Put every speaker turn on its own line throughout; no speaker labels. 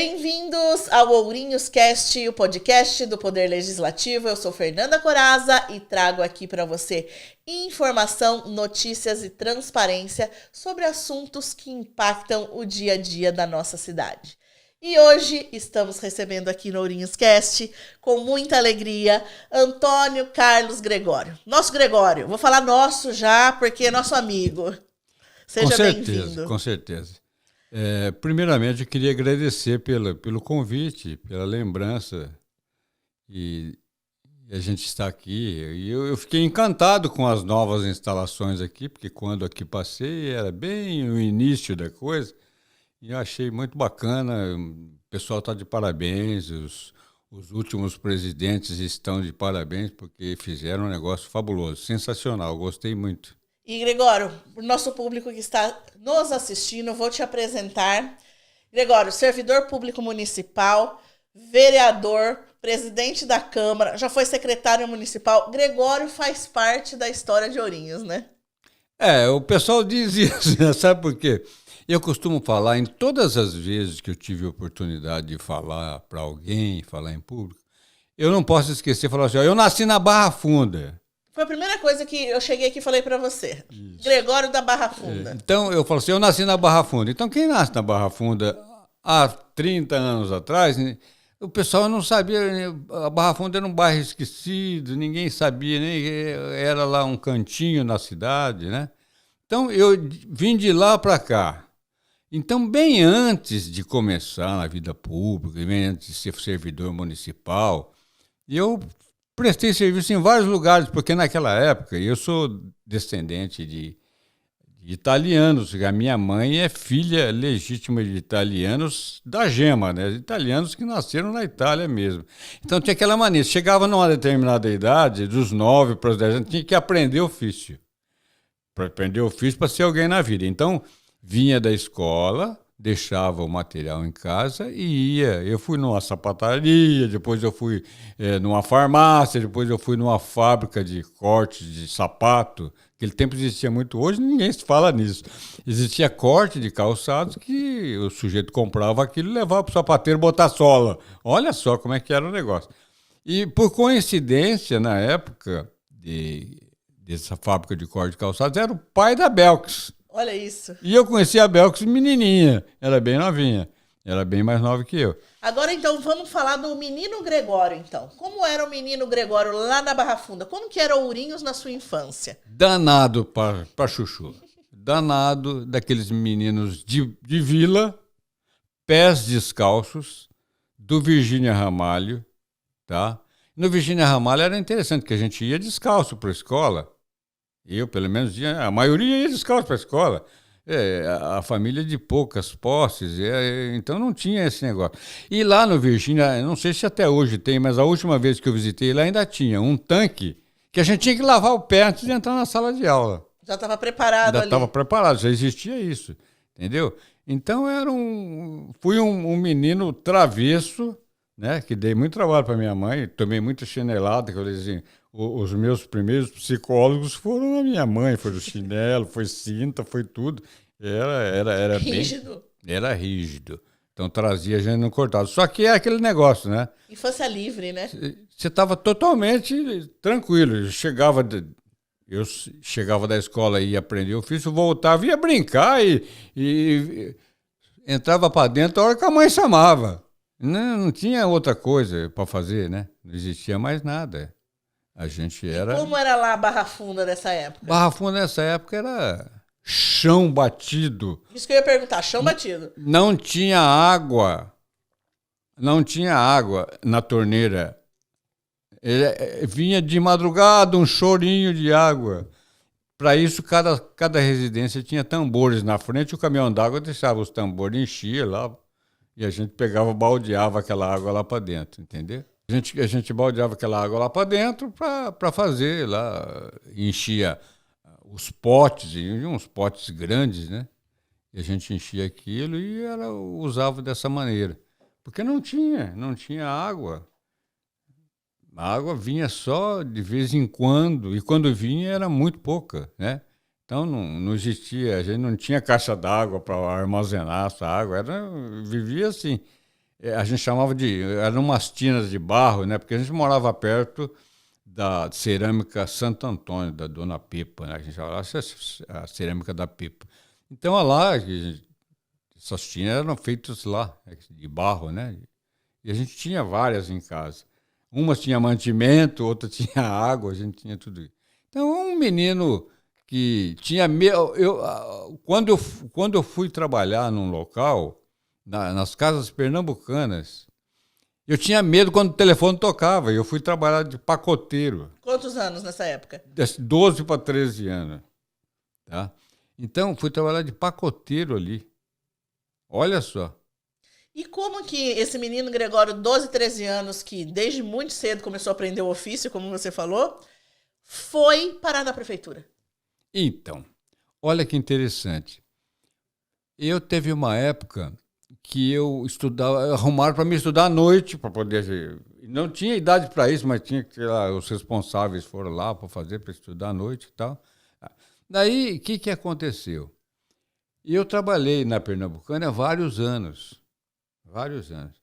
Bem-vindos ao Ourinhos Cast, o podcast do Poder Legislativo. Eu sou Fernanda Coraza e trago aqui para você informação, notícias e transparência sobre assuntos que impactam o dia a dia da nossa cidade. E hoje estamos recebendo aqui no Ourinhos Cast, com muita alegria, Antônio Carlos Gregório. Nosso Gregório, vou falar nosso já, porque é nosso amigo. Seja bem-vindo.
Com certeza. Primeiramente, eu queria agradecer pelo convite, pela lembrança, e a gente está aqui. E eu fiquei encantado com as novas instalações aqui, porque quando aqui passei era bem o início da coisa, e eu achei muito bacana. O pessoal está de parabéns, os últimos presidentes estão de parabéns, porque fizeram um negócio fabuloso, sensacional, gostei muito.
E, Gregório, para o nosso público que está nos assistindo, vou te apresentar. Gregório, servidor público municipal, vereador, presidente da Câmara, já foi secretário municipal. Gregório faz parte da história de Ourinhos, né?
O pessoal diz isso, né? Sabe por quê? Eu costumo falar, em todas as vezes que eu tive a oportunidade de falar para alguém, falar em público, eu não posso esquecer de falar assim, eu nasci na Barra Funda.
Foi a primeira coisa que eu cheguei aqui e falei para você. Isso. Gregório da Barra Funda.
Então, eu falo assim, eu nasci na Barra Funda. Então, quem nasce na Barra Funda há 30 anos atrás, né, o pessoal não sabia, a Barra Funda era um bairro esquecido, ninguém sabia, nem era lá um cantinho na cidade, né? Então, eu vim de lá para cá. Então, bem antes de começar na vida pública, bem antes de ser servidor municipal, eu prestei serviço em vários lugares, porque naquela época eu sou descendente de italianos. A minha mãe é filha legítima de italianos da Gema, né? Italianos que nasceram na Itália mesmo. Então tinha aquela mania, chegava numa determinada idade, dos 9 para os 10 anos, tinha que aprender ofício. Para aprender ofício para ser alguém na vida. Então vinha da escola, deixava o material em casa e ia. Eu fui numa sapataria, depois eu fui numa farmácia, depois eu fui numa fábrica de corte de sapato. Naquele tempo existia muito, hoje ninguém se fala nisso. Existia corte de calçados que o sujeito comprava aquilo e levava para o sapateiro botar sola. Olha só como é que era o negócio. E por coincidência, na época dessa fábrica de corte de calçados, era o pai da Belks.
Olha isso.
E eu conheci a Belks menininha, era bem novinha, era bem mais nova que eu.
Agora, então, vamos falar do menino Gregório, então. Como era o menino Gregório lá na Barra Funda? Como que era Ourinhos na sua infância?
Danado pra chuchu. Danado daqueles meninos de vila, pés descalços, do Virgínia Ramalho, tá? No Virgínia Ramalho era interessante, que a gente ia descalço para a escola. Eu, pelo menos, a maioria ia descalço para a escola. A família de poucas posses, então não tinha esse negócio. E lá no Virgínia, não sei se até hoje tem, mas a última vez que eu visitei lá ainda tinha um tanque que a gente tinha que lavar o pé antes de entrar na sala de aula.
Já estava preparado ali. Já
estava preparado, já existia isso, entendeu? Então fui um menino travesso, né, que dei muito trabalho para minha mãe, tomei muita chinelada, que eu dizia, os meus primeiros psicólogos foram a minha mãe, foi o chinelo, foi cinta, foi tudo. Era
rígido.
Era rígido. Então trazia a gente no cortado. Só que é aquele negócio, né?
Infância livre, né?
Você estava totalmente tranquilo. Eu chegava da escola e ia aprender ofício, voltava e ia brincar e entrava para dentro a hora que a mãe chamava. Não tinha outra coisa para fazer, né? Não existia mais nada. A gente era...
E como era lá a Barra Funda nessa época?
Barra Funda nessa época era chão batido.
Isso que eu ia perguntar, chão batido.
Não tinha água. Não tinha água na torneira. Vinha de madrugada um chorinho de água. Para isso, cada residência tinha tambores na frente. O caminhão d'água deixava os tambores, enchia lá. E a gente pegava, baldeava aquela água lá para dentro, entendeu? A gente baldeava aquela água lá para dentro para fazer lá, enchia os potes, e uns potes grandes, né? E a gente enchia aquilo e usava dessa maneira. Porque não tinha água. A água vinha só de vez em quando, e quando vinha era muito pouca, né? Então não existia, a gente não tinha caixa d'água para armazenar essa água, vivia assim. A gente chamava eram umas tinas de barro, né? Porque a gente morava perto da cerâmica Santo Antônio, da Dona Pepa, né? A gente chamava a cerâmica da Pepa. Então, lá, essas tinas eram feitas lá, de barro, né? E a gente tinha várias em casa. Umas tinha mantimento, outras tinha água, a gente tinha tudo isso. Então, um menino que tinha medo. Quando eu fui trabalhar num local, nas casas pernambucanas, eu tinha medo quando o telefone tocava. Eu fui trabalhar de pacoteiro.
Quantos anos nessa época?
12 para 13 anos. Tá? Então, fui trabalhar de pacoteiro ali. Olha só.
E como que esse menino Gregório, 12, 13 anos, que desde muito cedo começou a aprender o ofício, como você falou, foi parar na prefeitura?
Então, olha que interessante. Eu teve uma época que eu estudava, arrumaram para me estudar à noite, para poder. Não tinha idade para isso, mas tinha que, sei lá, os responsáveis foram lá para fazer, para estudar à noite e tal. Daí, o que aconteceu? Eu trabalhei na Pernambucana há vários anos. Vários anos.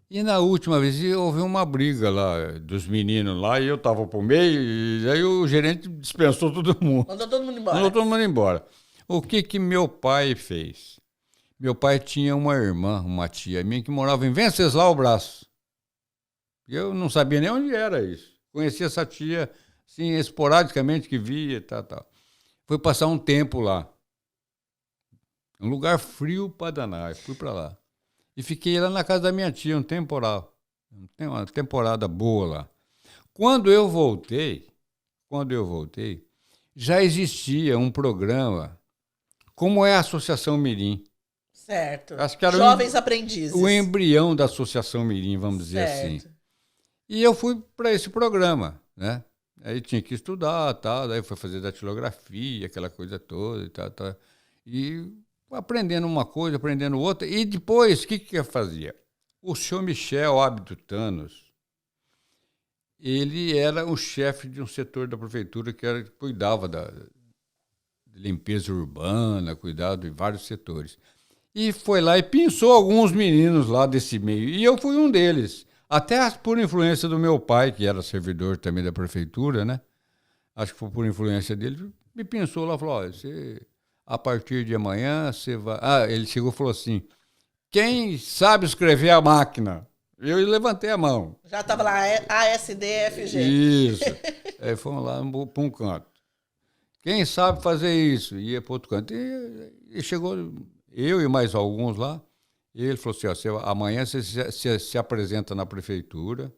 E na última vez houve uma briga lá dos meninos lá, e eu estava por meio, e aí o gerente dispensou todo mundo.
Mandou todo mundo embora.
Mandou todo mundo embora. O que meu pai fez? Meu pai tinha uma irmã, uma tia minha, que morava em Venceslau Brás. Eu não sabia nem onde era isso. Conhecia essa tia, assim, esporadicamente, que via, tal. Fui passar um tempo lá. Um lugar frio para danar. Fui para lá. E fiquei lá na casa da minha tia, um temporal. Tem uma temporada boa lá. Quando eu voltei, já existia um programa, como é a Associação Mirim.
Certo.
Acho que era
Jovens Aprendizes.
O embrião da Associação Mirim, vamos dizer assim. E eu fui para esse programa, né? Aí tinha que estudar, tal, daí foi fazer datilografia, aquela coisa toda e tal. E aprendendo uma coisa, aprendendo outra. E depois, o que eu fazia? O senhor Michel Hábito Thanos, ele era o chefe de um setor da prefeitura que cuidava da limpeza urbana, cuidava de vários setores. E foi lá e pensou alguns meninos lá desse meio. E eu fui um deles. Até por influência do meu pai, que era servidor também da prefeitura, né? Acho que foi por influência dele. Me pensou lá, falou, olha, você... A partir de amanhã você vai... ele chegou e falou assim, quem sabe escrever a máquina? Eu levantei a mão.
Já estava lá, ASDFG.
Isso. Aí fomos lá para um canto. Quem sabe fazer isso? Ia para outro canto. E chegou eu e mais alguns lá. E ele falou assim, amanhã você se apresenta na prefeitura,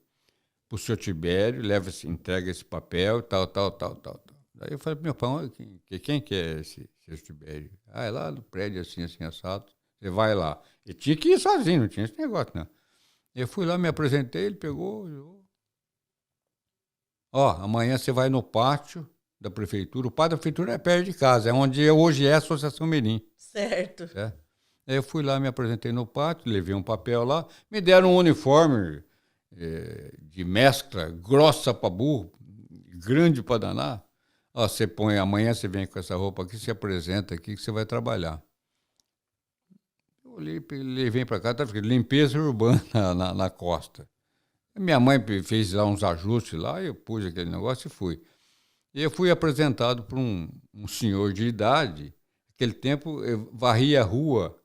para o senhor Tibério, entrega esse papel, tal. Daí eu falei, meu pai, quem que é esse Tibério? É lá no prédio, assim, assado. Você vai lá. E tinha que ir sozinho, não tinha esse negócio, não. Eu fui lá, me apresentei, ele pegou. Amanhã você vai no pátio da prefeitura. O pátio da prefeitura é perto de casa, é onde hoje é a Associação Mirim.
Certo.
Aí eu fui lá, me apresentei no pátio, levei um papel lá, me deram um uniforme de mescla, grossa para burro, grande para danar. Você põe, amanhã você vem com essa roupa aqui, se apresenta aqui que você vai trabalhar. Eu olhei, levei para cá, estava escrito limpeza urbana na costa. Minha mãe fez lá uns ajustes lá, eu pus aquele negócio e fui. E eu fui apresentado por um senhor de idade. Naquele tempo, eu varria a rua,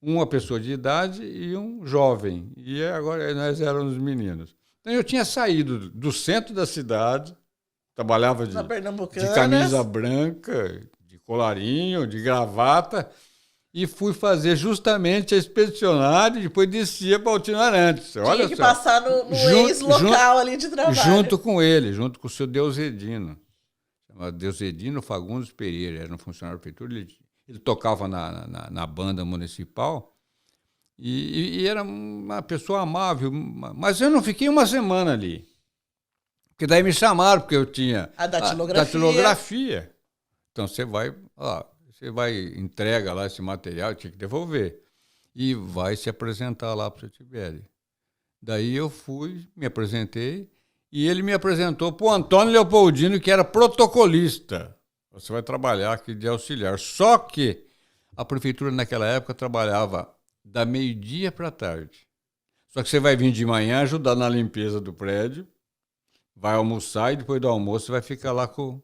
uma pessoa de idade e um jovem. E agora nós éramos meninos. Então eu tinha saído do centro da cidade, trabalhava de camisa branca, de colarinho, de gravata, e fui fazer justamente a expedicionária e depois descia para Altinarantes.
Tinha que passar no ex-local ali de trabalho.
Junto com ele, junto com o seu Deusedino. Chamado Deusedino Fagundes Pereira, era um funcionário da prefeitura. Ele tocava na banda municipal e era uma pessoa amável. Mas eu não fiquei uma semana ali. Porque daí me chamaram, porque eu tinha
a datilografia.
Então você vai, entrega lá esse material, tinha que devolver. E vai se apresentar lá para o Tibério. Daí eu fui, me apresentei, e ele me apresentou para o Antônio Leopoldino, que era protocolista. Você vai trabalhar aqui de auxiliar. Só que a prefeitura naquela época trabalhava da meio-dia para a tarde. Só que você vai vir de manhã ajudar na limpeza do prédio, vai almoçar e depois do almoço você vai ficar lá com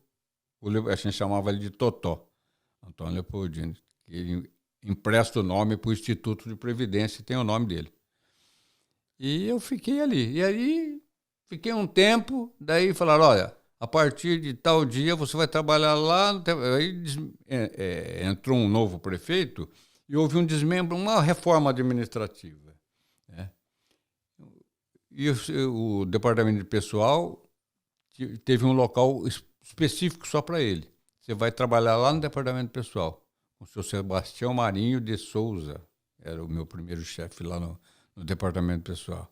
a gente chamava ele de Totó, Antônio Leopoldino. Ele empresta o nome para o Instituto de Previdência e tem o nome dele. E eu fiquei ali. E aí fiquei um tempo, daí falaram, olha, a partir de tal dia você vai trabalhar lá. Aí entrou um novo prefeito e houve um desmembro, uma reforma administrativa. Né? E o departamento de pessoal teve um local específico só para ele. Você vai trabalhar lá no departamento pessoal, com o seu Sebastião Marinho de Souza, era o meu primeiro chefe lá no departamento pessoal.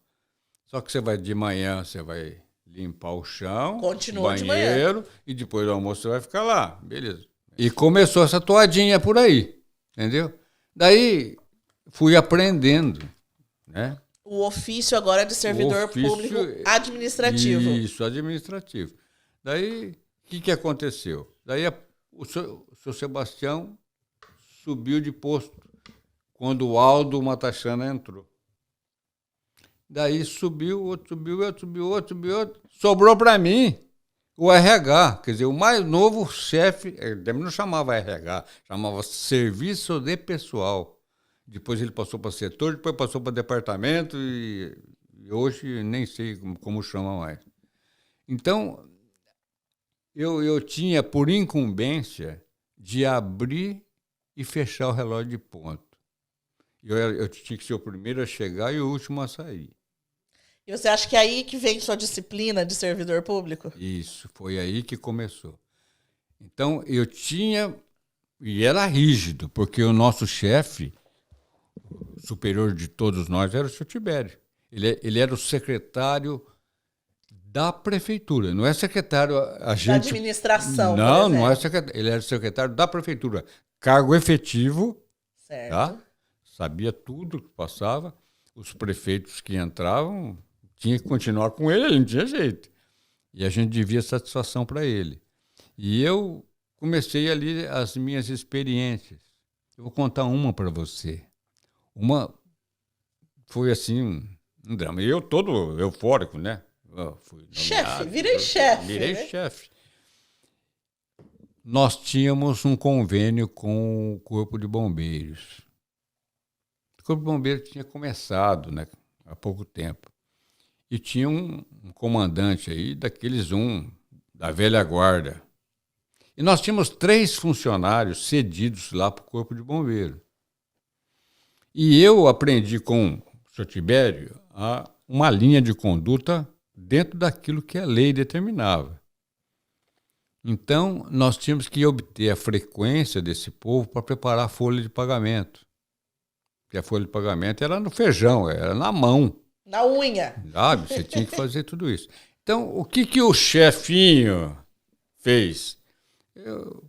Só que você vai de manhã, você vai limpar o chão,
continua
banheiro, e depois do almoço você vai ficar lá, beleza. E começou essa toadinha por aí, entendeu? Daí fui aprendendo, né?
O ofício agora é de servidor público administrativo.
Isso, administrativo. Daí, o que aconteceu? Daí o seu Sebastião subiu de posto quando o Aldo Matachana entrou. Daí subiu, outro subiu, outro. Sobrou para mim o RH, quer dizer, o mais novo chefe, ele não chamava RH, chamava Serviço de Pessoal. Depois ele passou para setor, depois passou para departamento e hoje nem sei como chama mais. Então, eu tinha por incumbência de abrir e fechar o relógio de ponto. Eu tinha que ser o primeiro a chegar e o último a sair.
E você acha que é aí que vem sua disciplina de servidor público?
Isso, foi aí que começou. Então, eu tinha... E era rígido, porque o nosso chefe, superior de todos nós, era o senhor Tibério. Ele era o secretário da prefeitura, não é secretário... Da
administração,
não é secretário. Ele era secretário da prefeitura. Cargo efetivo,
certo.
Tá? Sabia tudo que passava. Os prefeitos que entravam... Tinha que continuar com ele não tinha jeito. E a gente devia satisfação para ele. E eu comecei ali as minhas experiências. Eu vou contar uma para você. Uma foi assim, um drama. E eu todo eufórico, né?
Chefe, virei chefe.
Virei chefe. Nós tínhamos um convênio com o Corpo de Bombeiros. O Corpo de Bombeiros tinha começado, né, há pouco tempo. E tinha um comandante aí, daqueles da velha guarda. E nós tínhamos 3 funcionários cedidos lá para o Corpo de Bombeiro. E eu aprendi com o Sr. Tibério uma linha de conduta dentro daquilo que a lei determinava. Então, nós tínhamos que obter a frequência desse povo para preparar a folha de pagamento. Porque a folha de pagamento era no feijão, era na mão.
Na unha.
Sabe? Você tinha que fazer tudo isso. Então, o que o chefinho fez?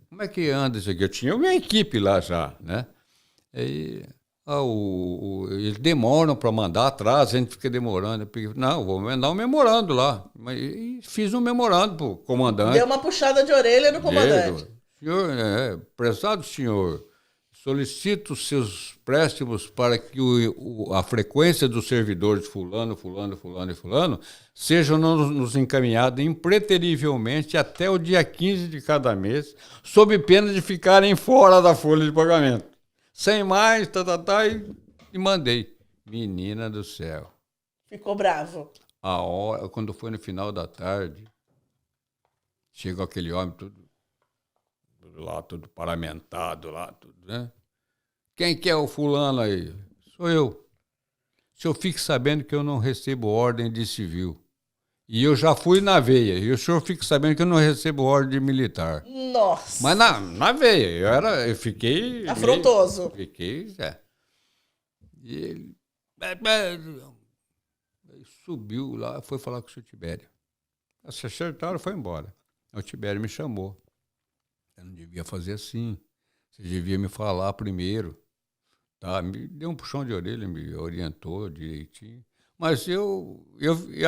Como é que anda isso aqui? Eu tinha uma equipe lá já, né? Aí, eles demoram para mandar atrás, a gente fica demorando. Eu peguei, não, vou mandar um memorando lá. E fiz um memorando para o comandante.
Deu uma puxada de orelha no comandante.
Senhor, prezado senhor, solicito os seus préstimos para que a frequência dos servidores fulano e fulano sejam nos encaminhados impreterivelmente até o dia 15 de cada mês, sob pena de ficarem fora da folha de pagamento. Sem mais, e mandei. Menina do céu.
Ficou bravo.
Quando foi no final da tarde, chegou aquele homem tudo paramentado lá, tudo, né? Quem que é o fulano aí? Sou eu. O senhor fique sabendo que eu não recebo ordem de civil. E eu já fui na veia. E o senhor fique sabendo que eu não recebo ordem de militar.
Nossa!
Mas na veia. Eu fiquei...
Afrontoso.
Fiquei, E ele... Subiu lá, foi falar com o senhor Tibério. Se acertaram, foi embora. O Tibério me chamou. Eu não devia fazer assim. Você devia me falar primeiro. Tá? Me deu um puxão de orelha, me orientou direitinho. Mas eu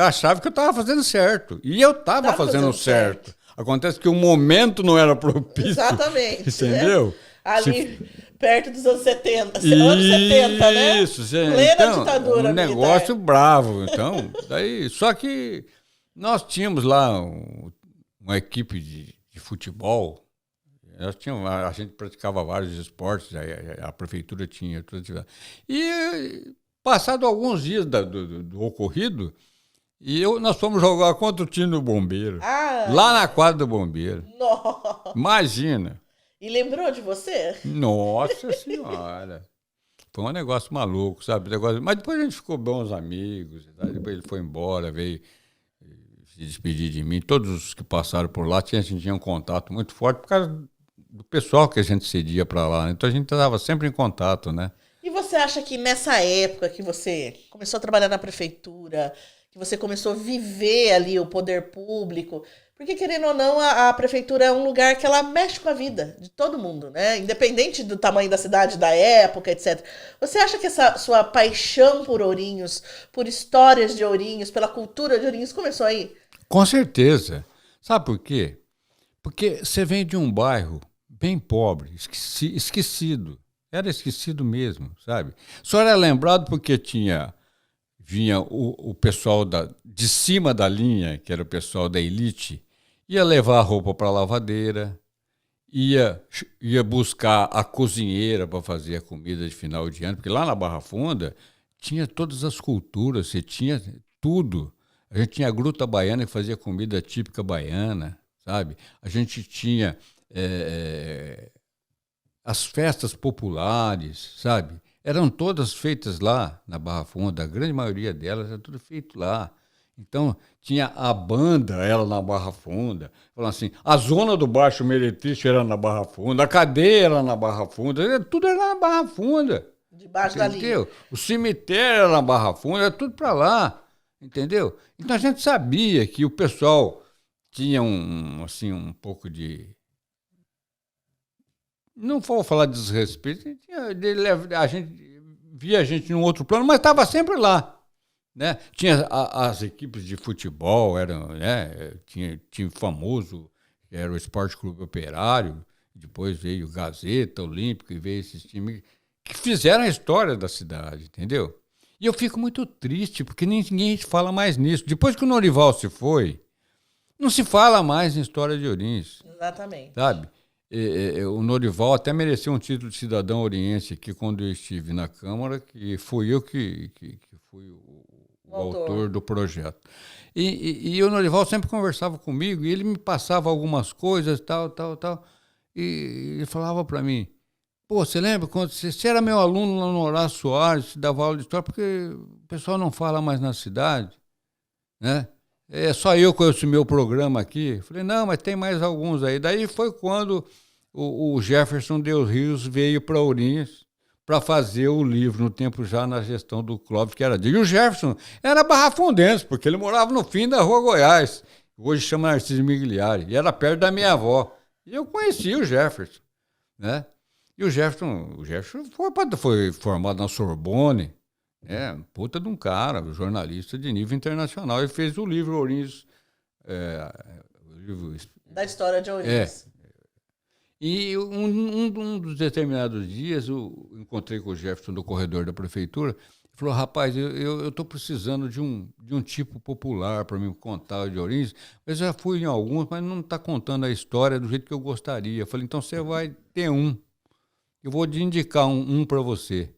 achava que eu estava fazendo certo. E eu estava fazendo certo. Acontece que o momento não era propício.
Exatamente.
Entendeu?
Né? Ali, Perto dos anos 70. Anos 70, né?
Isso,
Plena
então,
ditadura
um negócio bravo. Então, daí, só que nós tínhamos lá uma equipe de futebol. A gente praticava vários esportes, a prefeitura tinha. E, passado alguns dias do ocorrido, nós fomos jogar contra o time do Bombeiro. Lá na quadra do Bombeiro.
Nossa.
Imagina.
E lembrou de você?
Nossa Senhora. Foi um negócio maluco, sabe? Mas depois a gente ficou bons amigos. Depois ele foi embora, veio se despedir de mim. Todos os que passaram por lá, a gente tinha um contato muito forte por causa do pessoal que a gente cedia para lá. Então a gente estava sempre em contato, né?
E você acha que nessa época que você começou a trabalhar na prefeitura, que você começou a viver ali o poder público, porque querendo ou não, a prefeitura é um lugar que ela mexe com a vida de todo mundo, né? Independente do tamanho da cidade, da época, etc. Você acha que essa sua paixão por Ourinhos, por histórias de Ourinhos, pela cultura de Ourinhos começou aí?
Com certeza. Sabe por quê? Porque você vem de um bairro bem pobre, esquecido. Era esquecido mesmo, sabe? Só era lembrado porque vinha o pessoal de cima da linha, que era o pessoal da elite, ia levar a roupa para a lavadeira, ia buscar a cozinheira para fazer a comida de final de ano, porque lá na Barra Funda tinha todas as culturas, você tinha tudo. A gente tinha a Gruta Baiana, que fazia comida típica baiana, sabe? A gente tinha as festas populares, sabe? Eram todas feitas lá na Barra Funda, a grande maioria delas era tudo feito lá. Então, tinha a banda, era na Barra Funda, falando assim, a zona do Baixo Meretrístico era na Barra Funda, a cadeia era na Barra Funda, tudo era na Barra Funda.
Debaixo da linha.
O cemitério era na Barra Funda, era tudo para lá, entendeu? Então, a gente sabia que o pessoal tinha um pouco de... Não vou falar de desrespeito, a gente via a gente num outro plano, mas estava sempre lá, né? Tinha as equipes de futebol, tinha time famoso, era o Esporte Clube Operário, depois veio o Gazeta, Olímpico, e veio esses times que fizeram a história da cidade, entendeu? E eu fico muito triste, porque ninguém fala mais nisso. Depois que o Norival se foi, não se fala mais em história de Ourinhos.
Exatamente.
Sabe? O Norival até mereceu um título de cidadão oriense aqui quando eu estive na Câmara, que fui eu que fui o autor do projeto. E o Norival sempre conversava comigo e ele me passava algumas coisas, tal. E ele falava para mim, pô, você lembra quando você era meu aluno lá no Horácio Soares, você dava aula de história, porque o pessoal não fala mais na cidade, né? É só eu conheço o meu programa aqui. Falei, não, mas tem mais alguns aí. Daí foi quando o Jefferson Deus Rios veio para Ourinhos para fazer o livro, no tempo já na gestão do Clóvis, que era dele. E o Jefferson era barrafundense, porque ele morava no fim da Rua Goiás, hoje chama Narciso Migliari, e era perto da minha avó. E eu conheci o Jefferson, né? E o Jefferson foi formado na Sorbonne, puta de um cara, jornalista de nível internacional. Ele fez o livro Ourinhos.
Da história de Ourinhos.
E um dos determinados dias, eu encontrei com o Jefferson no corredor da prefeitura. Ele falou, rapaz, eu estou precisando de um tipo popular para me contar de Ourinhos. Eu já fui em alguns, mas não está contando a história do jeito que eu gostaria. Eu falei, então você vai ter um. Eu vou te indicar um para você.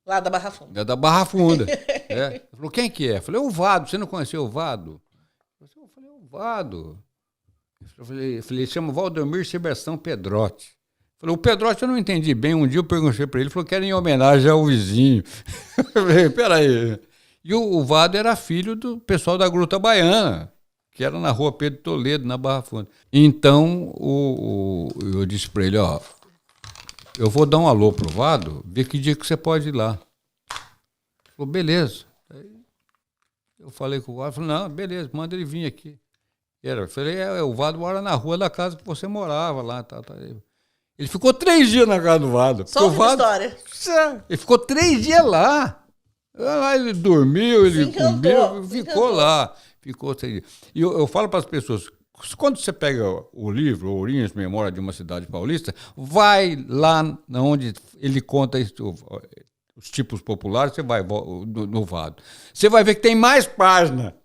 Lá da Barra Funda.
É da Barra Funda. Ele falou, quem que é? Eu falei, o Vado. Você não conheceu o Vado? Eu falei, o Vado. Eu falei, ele chama Valdemir Sebastião Pedrotti. Eu falei, o Pedrotti eu não entendi bem. Um dia eu perguntei para ele, falou que era em homenagem ao vizinho. Eu falei, peraí. E o Vado era filho do pessoal da Gruta Baiana, que era na Rua Pedro Toledo, na Barra Funda. Então, eu disse para ele, eu vou dar um alô pro Vado, ver que dia que você pode ir lá. Ele falou, beleza. Aí eu falei com o Vado, falei, não, beleza, manda ele vir aqui. Eu falei, o Vado mora na rua da casa que você morava lá. Tá. Ele ficou 3 dias na casa do Vado.
Só uma história.
Ele ficou 3 dias lá. Lá ele dormiu, ele comeu, ficou lá. Ficou 3 dias. E eu falo para as pessoas, Quando você pega o livro Ourinhos, Memória de uma Cidade Paulista, vai lá onde ele conta os tipos populares, você vai no Vado. Você vai ver que tem mais página.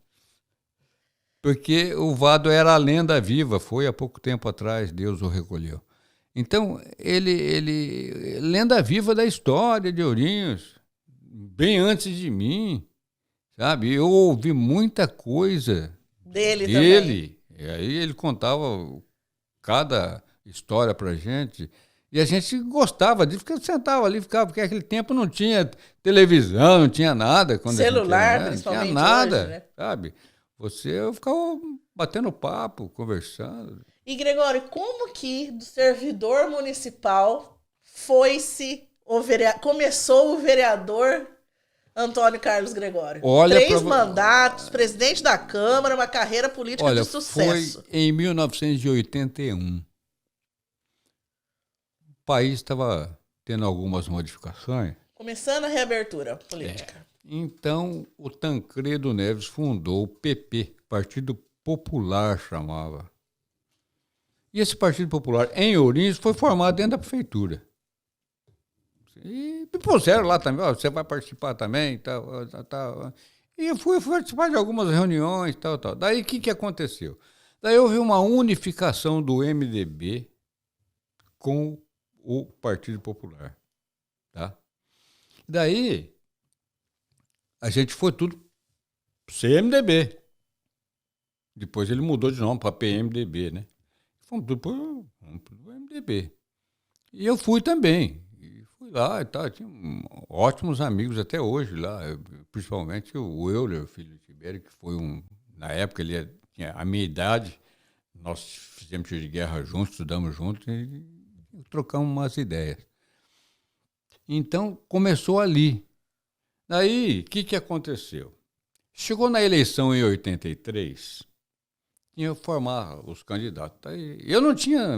Porque o Vado era a lenda viva, foi há pouco tempo atrás, Deus o recolheu. Então, ele lenda viva da história de Ourinhos, bem antes de mim, sabe? Eu ouvi muita coisa
dele também.
E aí ele contava cada história pra gente. E a gente gostava de ficar, sentava ali, ficava, porque naquele tempo não tinha televisão, não tinha nada.
Celular,
principalmente.
Não
tinha nada,
hoje, né?
sabe? Eu ficava batendo papo, conversando.
E, Gregório, como que do servidor municipal começou o vereador Antônio Carlos Gregório?
Olha,
3 mandatos, presidente da Câmara, uma carreira política de sucesso.
Foi em 1981. O país estava tendo algumas modificações.
Começando a reabertura política.
Então, o Tancredo Neves fundou o PP, Partido Popular chamava. E esse Partido Popular, em Ourinhos, foi formado dentro da prefeitura. E me puseram lá também, ó, você vai participar também, tal. E eu fui participar de algumas reuniões, tal. Daí, o que aconteceu? Daí houve uma unificação do MDB com o Partido Popular. Tá? Daí, a gente foi tudo CMDB. Depois ele mudou de nome para PMDB, né? Fomos tudo pro MDB. E eu fui também. E fui lá e tal. Tinha ótimos amigos até hoje lá. Principalmente o Euler, filho de Tibério, que foi na época ele tinha a minha idade. Nós fizemos tiro de guerra juntos, estudamos juntos e trocamos umas ideias. Então, começou ali. Daí, o que aconteceu? Chegou na eleição em 83, tinha que formar os candidatos. Daí, eu não tinha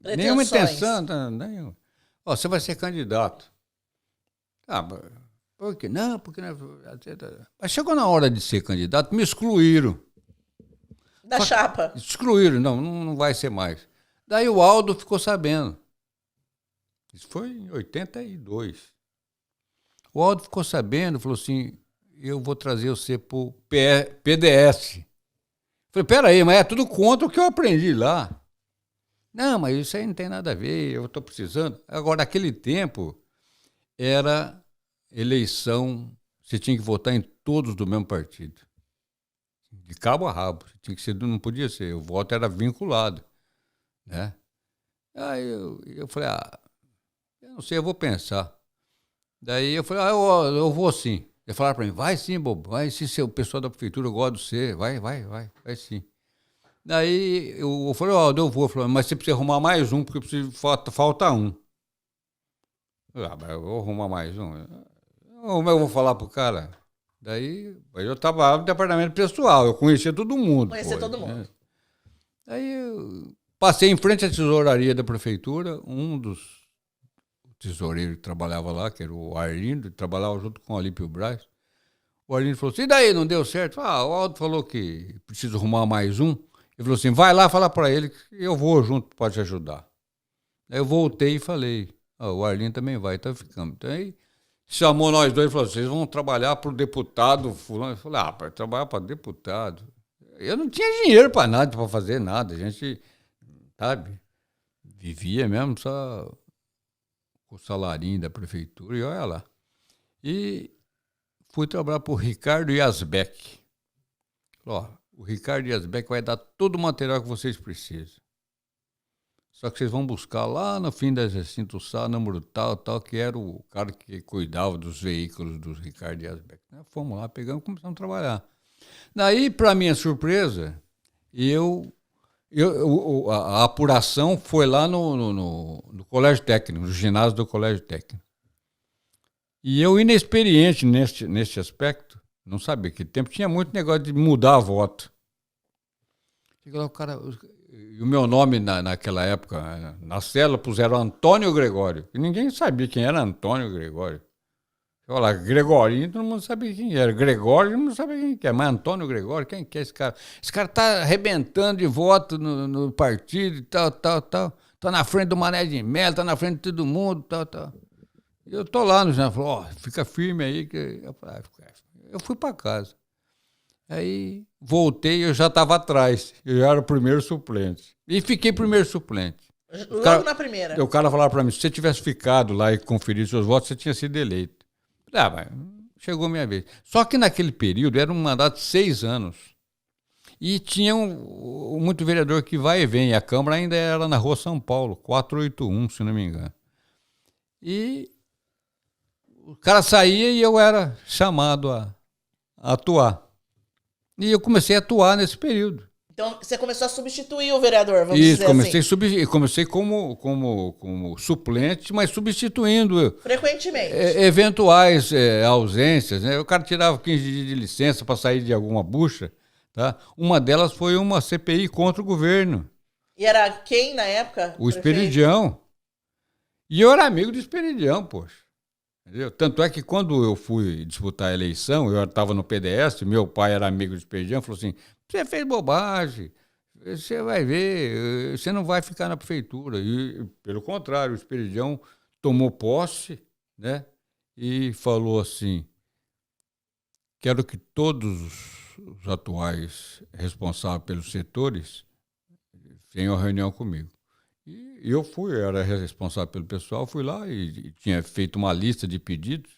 nenhuma intenção. Você vai ser candidato. Por quê? Não, porque... Mas chegou na hora de ser candidato, me excluíram.
Da chapa.
Excluíram, não vai ser mais. Daí o Aldo ficou sabendo. Isso foi em 82. O Aldo ficou sabendo, falou assim, eu vou trazer você para o PDS. Falei, peraí, mas é tudo contra o que eu aprendi lá. Não, mas isso aí não tem nada a ver, eu estou precisando. Agora, naquele tempo, era eleição, você tinha que votar em todos do mesmo partido. De cabo a rabo. Tinha que ser, não podia ser, o voto era vinculado. Né? Aí eu falei, eu não sei, eu vou pensar. Daí eu falei, eu vou sim. Ele falou para mim, vai sim, bobo, vai sim, o pessoal da prefeitura gosta de você, vai sim. Daí eu falei, eu vou. Falei, mas você precisa arrumar mais um, porque falta um. Mas eu vou arrumar mais um. Como eu vou falar pro cara? Daí eu estava no departamento pessoal, eu conhecia todo mundo.
Conhecia todo mundo.
Né? Daí eu passei em frente à tesouraria da prefeitura, um dos tesoureiros que trabalhava lá, que era o Arlindo, trabalhava junto com o Olímpio Braz. O Arlindo falou assim, e daí, não deu certo? O Aldo falou que precisa arrumar mais um. Ele falou assim, vai lá falar para ele que eu vou junto, pode te ajudar. Aí eu voltei e falei, o Arlindo também vai, então ficamos. Então aí chamou nós dois e falou, vocês vão trabalhar para o deputado fulano. Eu falei, para trabalhar para deputado. Eu não tinha dinheiro para nada, para fazer nada. A gente, sabe, vivia mesmo só o salarinho da prefeitura e olha lá. E fui trabalhar para o Ricardo Yazbeck. O Ricardo Yazbeck vai dar todo o material que vocês precisam. Só que vocês vão buscar lá no fim da Jacinto Sá, número tal, que era o cara que cuidava dos veículos do Ricardo Yazbeck. Fomos lá, pegamos e começamos a trabalhar. Daí, para minha surpresa, a apuração foi lá no Colégio Técnico, no ginásio do Colégio Técnico. E eu, inexperiente neste aspecto, não sabia que tempo tinha muito negócio de mudar voto. Chega lá o cara, e o meu nome naquela época, na célula puseram Antônio Gregório. E ninguém sabia quem era Antônio Gregório. Olha, Gregorinho, todo mundo sabia quem era. Gregório, todo mundo sabia quem que é. Mas Antônio Gregório, quem que é esse cara? Esse cara tá arrebentando de voto no partido e tal, tal, tal. Tá na frente do Mané de Mello, tá na frente de todo mundo, tal, tal. E eu tô lá no jornal, falou, ó, fica firme aí. Que... Eu fui para casa. Aí voltei, eu já estava atrás. Eu já era o primeiro suplente. E fiquei primeiro suplente.
Logo na primeira.
O cara falava para mim, se você tivesse ficado lá e conferido seus votos, você tinha sido eleito. Mas chegou a minha vez. Só que naquele período era um mandato de 6 anos. E tinha muito vereador que vai e vem. A Câmara ainda era na Rua São Paulo, 481, se não me engano. E o cara saía e eu era chamado a atuar. E eu comecei a atuar nesse período.
Então, você começou a substituir o vereador, vamos
Isso,
dizer assim.
comecei como suplente, mas substituindo
Frequentemente.
Eventuais ausências. Né? O cara tirava 15 dias de licença para sair de alguma bucha. Tá? Uma delas foi uma CPI contra o governo.
E era quem na época?
O Esperidião. E eu era amigo do Esperidião, poxa. Entendeu? Tanto é que quando eu fui disputar a eleição, eu estava no PDS, meu pai era amigo do Esperidião, falou assim, você fez bobagem, você vai ver, você não vai ficar na prefeitura. E, pelo contrário, o Esperidião tomou posse, né, e falou assim, quero que todos os atuais responsáveis pelos setores tenham reunião comigo. E eu era responsável pelo pessoal, fui lá e tinha feito uma lista de pedidos.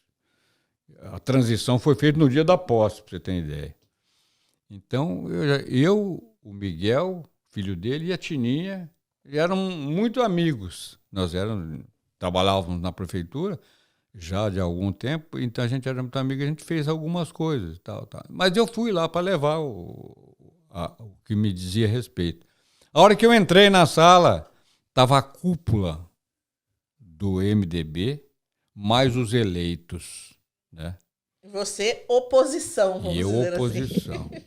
A transição foi feita no dia da posse, para você ter ideia. Então, o Miguel, filho dele, e a Tininha eram muito amigos. Nós trabalhávamos na prefeitura já de algum tempo, então a gente era muito amigo, a gente fez algumas coisas. Tal. Mas eu fui lá para levar o que me dizia respeito. A hora que eu entrei na sala, estava a cúpula do MDB, mais os eleitos, né?
Você, oposição, vamos dizer
oposição.
Assim.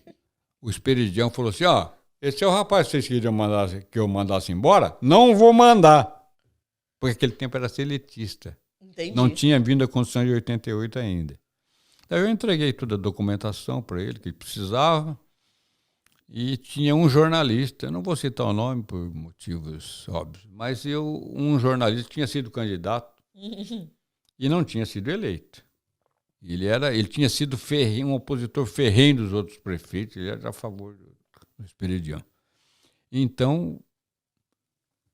O Esperidião falou assim, ó, esse é o rapaz que vocês queriam que eu mandasse embora? Não vou mandar. Porque aquele tempo era seletista.
Entendi.
Não tinha vindo a Constituição de 88 ainda. Daí eu entreguei toda a documentação para ele, que ele precisava. E tinha um jornalista, não vou citar o nome por motivos óbvios, mas um jornalista tinha sido candidato e não tinha sido eleito. Ele tinha sido um opositor ferrenho dos outros prefeitos, ele era a favor do Esperidião. Então,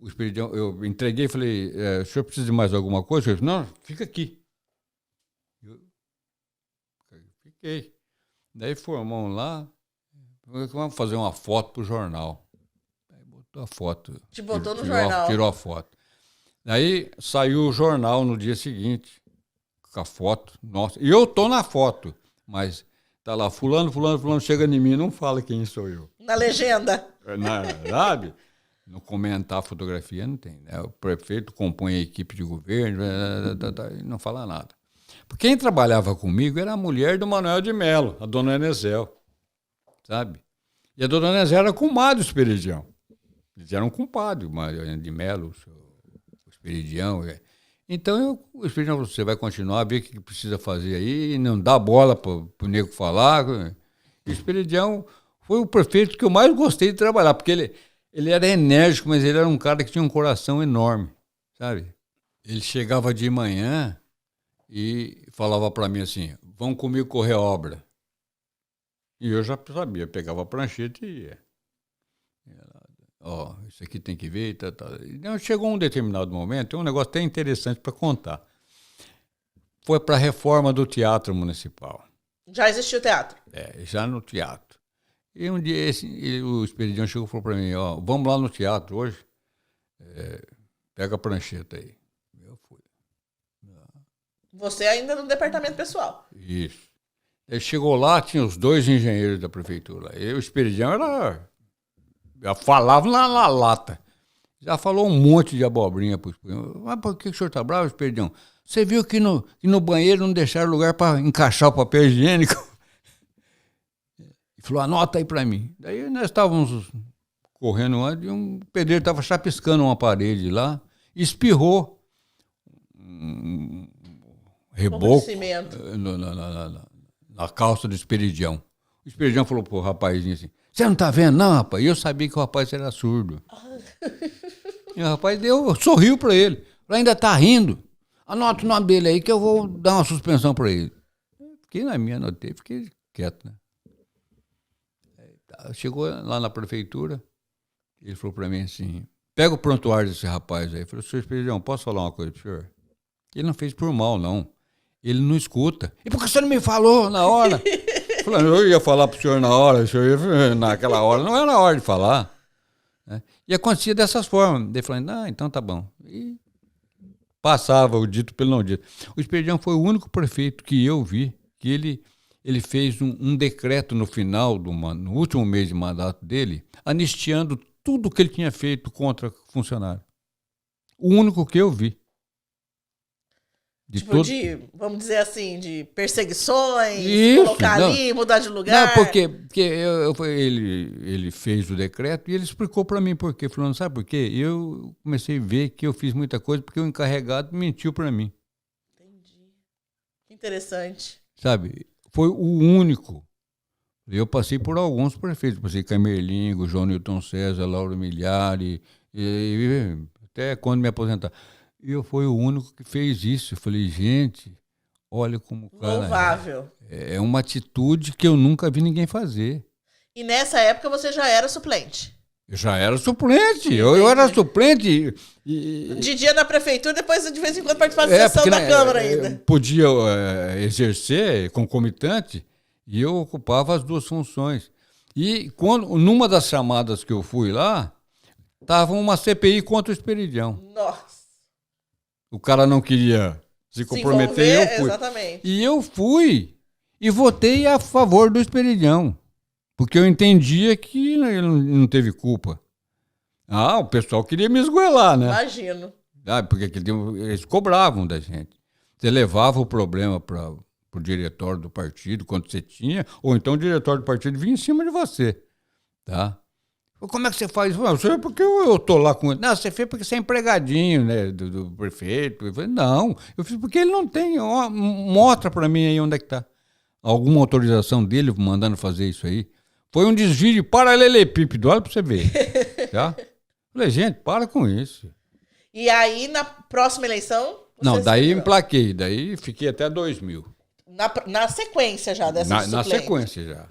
o Esperidião, eu entreguei e falei, o senhor precisa de mais alguma coisa? Ele disse, não, fica aqui. Eu fiquei. Daí formamos lá, vamos fazer uma foto pro jornal. Aí botou a foto.
Te botou no jornal.
Tirou a foto. Daí saiu o jornal no dia seguinte, com a foto. Nossa, e eu tô na foto, mas tá lá, fulano, chega em mim, não fala quem sou eu.
Na legenda.
Sabe? No comentar a fotografia não tem. Né? O prefeito compõe a equipe de governo, não fala nada. Porque quem trabalhava comigo era a mulher do Manuel de Mello, a dona Enezel. Sabe? E a dona Nézia era comadre do Esperidião. Eles eram compadres, o de Mello, o Esperidião. Então, o Esperidião falou, você vai continuar, ver o que precisa fazer aí, não dá bola para o nego falar. E o Esperidião foi o prefeito que eu mais gostei de trabalhar, porque ele era enérgico, mas ele era um cara que tinha um coração enorme, sabe? Ele chegava de manhã e falava para mim assim, vão comigo correr obra. E eu já sabia, pegava a prancheta e ia. Ó, isso aqui tem que ver. Então, chegou um determinado momento, tem um negócio até interessante para contar. Foi para a reforma do Teatro Municipal.
Já existia o teatro?
Já no teatro. E um dia o Esperidião chegou e falou para mim, ó, vamos lá no teatro hoje, pega a prancheta aí. Eu fui.
Você ainda no departamento pessoal?
Isso. Ele chegou lá, tinha os 2 engenheiros da prefeitura. E o Esperidião já falava na lata. Já falou um monte de abobrinha. Mas por que o senhor está bravo, Esperidião? Você viu que no banheiro não deixaram lugar para encaixar o papel higiênico? E falou, anota aí para mim. Daí nós estávamos correndo lá e um pedreiro estava chapiscando uma parede lá e espirrou reboco
cimento.
na calça do Esperidião. O Esperidião falou pro rapazinho assim, você não tá vendo não, rapaz? E eu sabia que o rapaz era surdo. E o rapaz sorriu para ele. Falou, ainda tá rindo? Anota o nome dele aí que eu vou dar uma suspensão para ele. Fiquei na minha, anotei, fiquei quieto, né? Chegou lá na prefeitura, ele falou para mim assim, pega o prontuário desse rapaz aí. Eu falei, senhor Esperidião, posso falar uma coisa pro senhor? Ele não fez por mal, não. Ele não escuta. E por que você não me falou na hora? Falando, eu ia falar pro senhor na hora, o senhor ia, naquela hora, não era a hora de falar. Né? E acontecia dessas formas. Ele falando, então tá bom. E passava o dito pelo não dito. O Esperidião foi o único prefeito que eu vi que ele fez um decreto no final, no último mês de mandato dele, anistiando tudo que ele tinha feito contra funcionário. O único que eu vi.
Vamos dizer assim, de perseguições,
isso,
colocar ali, mudar de lugar.
Não, porque ele fez o decreto e ele explicou para mim por quê. Falando, sabe por quê? Eu comecei a ver que eu fiz muita coisa porque o encarregado mentiu para mim.
Entendi. Que interessante.
Sabe, foi o único. Eu passei por alguns prefeitos, passei Camerlingo, João Newton César, Lauro Miliari, e até quando me aposentar. Eu fui o único que fez isso. Eu falei, gente, olha como o cara
louvável.
É uma atitude que eu nunca vi ninguém fazer.
E nessa época você já era suplente?
Eu já era suplente. Eu era suplente.
De dia na prefeitura, depois de vez em quando participava da sessão da Câmara ainda.
Podia exercer concomitante e eu ocupava as duas funções. E numa das chamadas que eu fui lá, estava uma CPI contra o Esperidião.
Nossa.
O cara não queria se comprometer, eu fui.
Exatamente.
E eu fui e votei a favor do Esperidião, porque eu entendia que ele não teve culpa. O pessoal queria me esgoelar, né?
Imagino.
Porque eles cobravam da gente. Você levava o problema para o diretório do partido, quando você tinha, ou então o diretório do partido vinha em cima de você, tá? Como é que você faz isso? Não, sei porque eu tô lá com ele. Não, você fez porque você é empregadinho, né, do prefeito. Eu falei, não, eu fiz porque ele não tem. Mostra para mim aí onde é que tá. Alguma autorização dele mandando fazer isso aí. Foi um desvio de paralelepípedo, olha para você ver. Tá? Falei, gente, para com isso.
E aí, na próxima eleição...
Não, daí emplaquei, daí fiquei até 2000.
Na sequência já dessa
Na sequência já.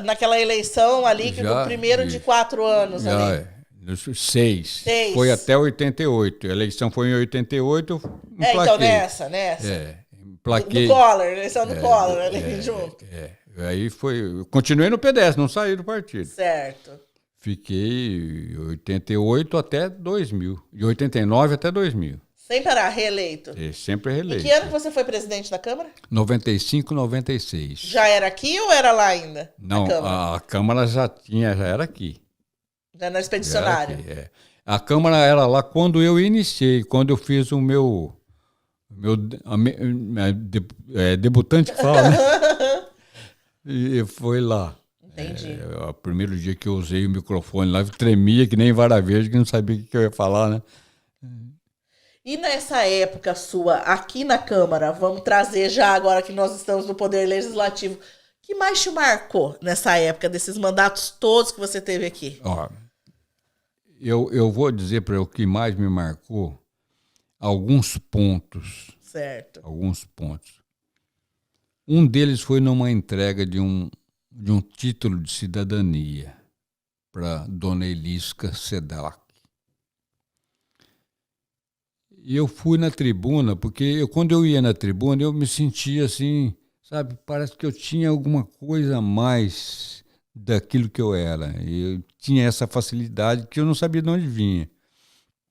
Naquela eleição ali, que no primeiro de 4 anos
já,
ali.
6. Foi até 88. A eleição foi em 88, eu emplaquei.
Então nessa.
Emplaquei.
Do Collor, eleição do Collor ali junto.
Aí foi... Continuei no PDS, não saí do partido.
Certo.
Fiquei 88 até 2000. De 89 até 2000.
Sem parar, reeleito.
Sempre reeleito.
Em que ano que você foi presidente da Câmara?
95, 96.
Já era aqui ou era lá ainda?
Não, a Câmara já era aqui.
Já era expedicionária.
Já era aqui, A Câmara era lá quando eu iniciei, quando eu fiz o meu debutante que fala, né? E foi lá.
Entendi.
O primeiro dia que eu usei o microfone lá, eu tremia que nem vara verde, que não sabia o que eu ia falar, né?
E nessa época sua, aqui na Câmara, vamos trazer já agora que nós estamos no Poder Legislativo, o que mais te marcou nessa época, desses mandatos todos que você teve aqui?
Eu vou dizer para o que mais me marcou alguns pontos.
Certo.
Alguns pontos. Um deles foi numa entrega de um título de cidadania para Dona Elisca Sedlak. E eu fui na tribuna, porque quando eu ia na tribuna, eu me sentia assim, sabe, parece que eu tinha alguma coisa a mais daquilo que eu era. E eu tinha essa facilidade que eu não sabia de onde vinha.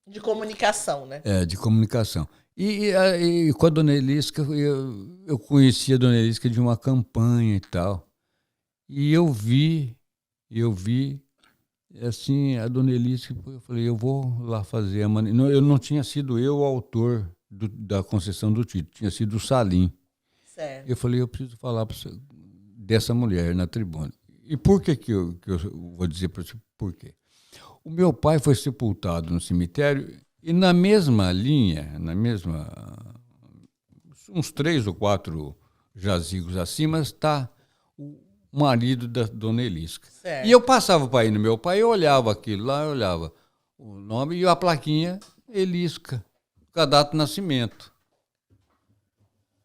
De comunicação, né?
De comunicação. E com a Dona Elisca, eu conhecia a Dona Elisca de uma campanha e tal. E eu vi, assim, a Dona Elisca, eu falei, eu vou lá fazer a maneira. Eu não tinha sido eu o autor da concessão do título, tinha sido o Salim.
Certo.
Eu falei, eu preciso falar dessa mulher na tribuna. E por que eu vou dizer para você por quê? O meu pai foi sepultado no cemitério e na mesma linha, uns 3 ou 4 jazigos acima, está o marido da dona Elisca.
Certo.
E eu passava para ir no meu pai, eu olhava aquilo lá, eu olhava o nome e a plaquinha Elisca, com a data de nascimento.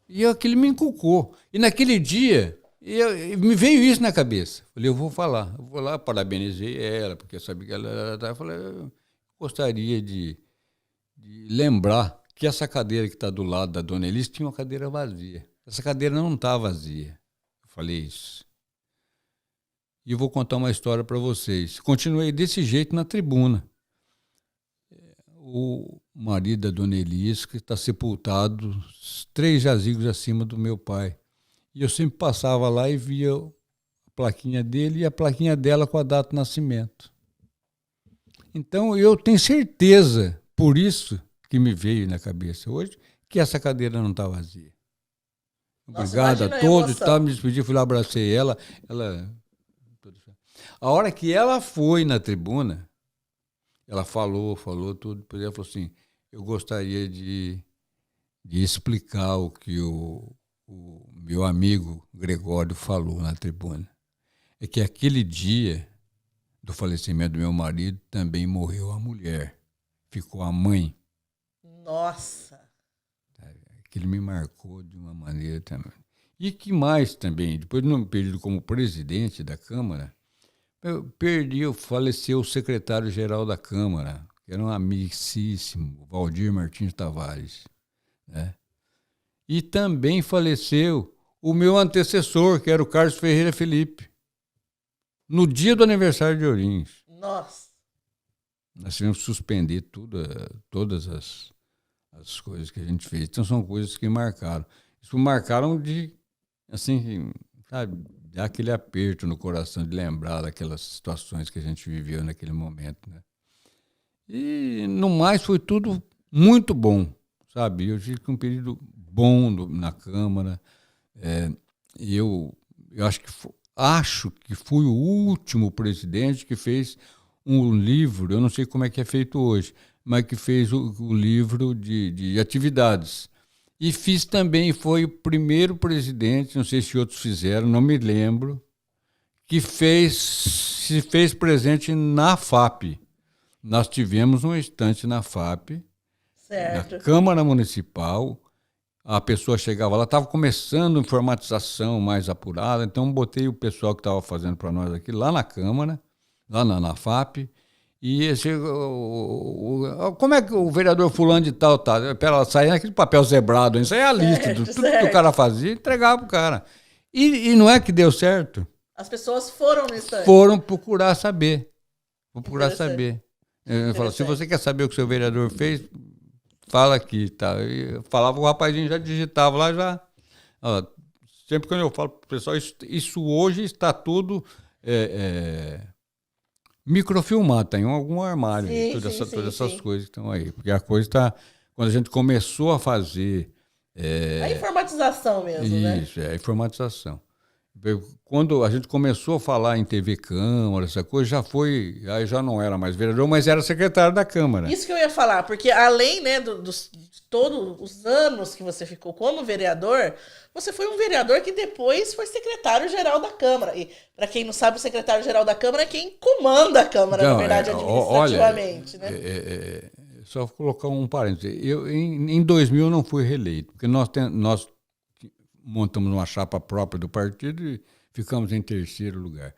E aquilo me encucou. E naquele dia, me veio isso na cabeça. Falei, eu vou falar. Eu vou lá, parabenizei ela, porque eu sabia que ela era... Eu falei, eu gostaria de lembrar que essa cadeira que está do lado da dona Elis tinha uma cadeira vazia. Essa cadeira não está vazia. Eu falei isso. E eu vou contar uma história para vocês. Continuei desse jeito na tribuna. O marido da dona Elis que está sepultado 3 jazigos acima do meu pai. E eu sempre passava lá e via a plaquinha dele e a plaquinha dela com a data de nascimento. Então eu tenho certeza, por isso que me veio na cabeça hoje, que essa cadeira não está vazia. Obrigado a todos, me despedi, fui lá, abracei ela. A hora que ela foi na tribuna, ela falou tudo, depois ela falou assim, eu gostaria de explicar o que o meu amigo Gregório falou na tribuna. É que aquele dia do falecimento do meu marido também morreu a mulher, ficou a mãe.
Nossa!
Aquilo me marcou de uma maneira também. E que mais também, depois no período como presidente da Câmara, faleceu o secretário-geral da Câmara, que era um amicíssimo, Valdir Martins Tavares, né? E também faleceu o meu antecessor, que era o Carlos Ferreira Felipe, no dia do aniversário de Ourinhos.
Nossa!
Nós tivemos que suspender todas as coisas que a gente fez. Então são coisas que marcaram. Isso marcaram de, assim, sabe, dar aquele aperto no coração de lembrar daquelas situações que a gente viveu naquele momento, né? E, no mais, foi tudo muito bom, sabe? Eu tive um período bom na Câmara. Eu acho que fui o último presidente que fez um livro, eu não sei como é que é feito hoje, mas que fez o livro de atividades. E fiz também, foi o primeiro presidente, não sei se outros fizeram, não me lembro, que se fez presente na FAP. Nós tivemos um estante na FAP,
certo,
na Câmara Municipal. A pessoa chegava lá, estava começando a informatização mais apurada, então botei o pessoal que estava fazendo para nós aqui lá na Câmara, lá na FAP, e como é que o vereador fulano de tal tá? Ela saía naquele papel zebrado, isso aí é a lista, tudo que o cara fazia, entregava pro cara. E não é que deu certo?
As pessoas foram no instante.
Foram procurar saber. Vou procurar saber. Eu falo, se você quer saber o que o seu vereador fez, fala aqui, tá? Eu falava, o rapazinho já digitava lá, já. Ó, sempre quando eu falo pro pessoal, isso hoje está tudo microfilmado, tá em algum armário, todas essas coisas que estão aí. Porque a coisa está. Quando a gente começou a fazer.
A informatização mesmo, né?
Isso, a informatização. Quando a gente começou a falar em TV Câmara, essa coisa, aí já não era mais vereador, mas era secretário da Câmara.
Isso que eu ia falar, porque além, né, de todos os anos que você ficou como vereador, você foi um vereador que depois foi secretário-geral da Câmara. E, para quem não sabe, o secretário-geral da Câmara é quem comanda a Câmara, na verdade, administrativamente.
Olha,
né?
Só colocar um parênteses. Em 2000 eu não fui reeleito, porque nós montamos uma chapa própria do partido e ficamos em 3º lugar.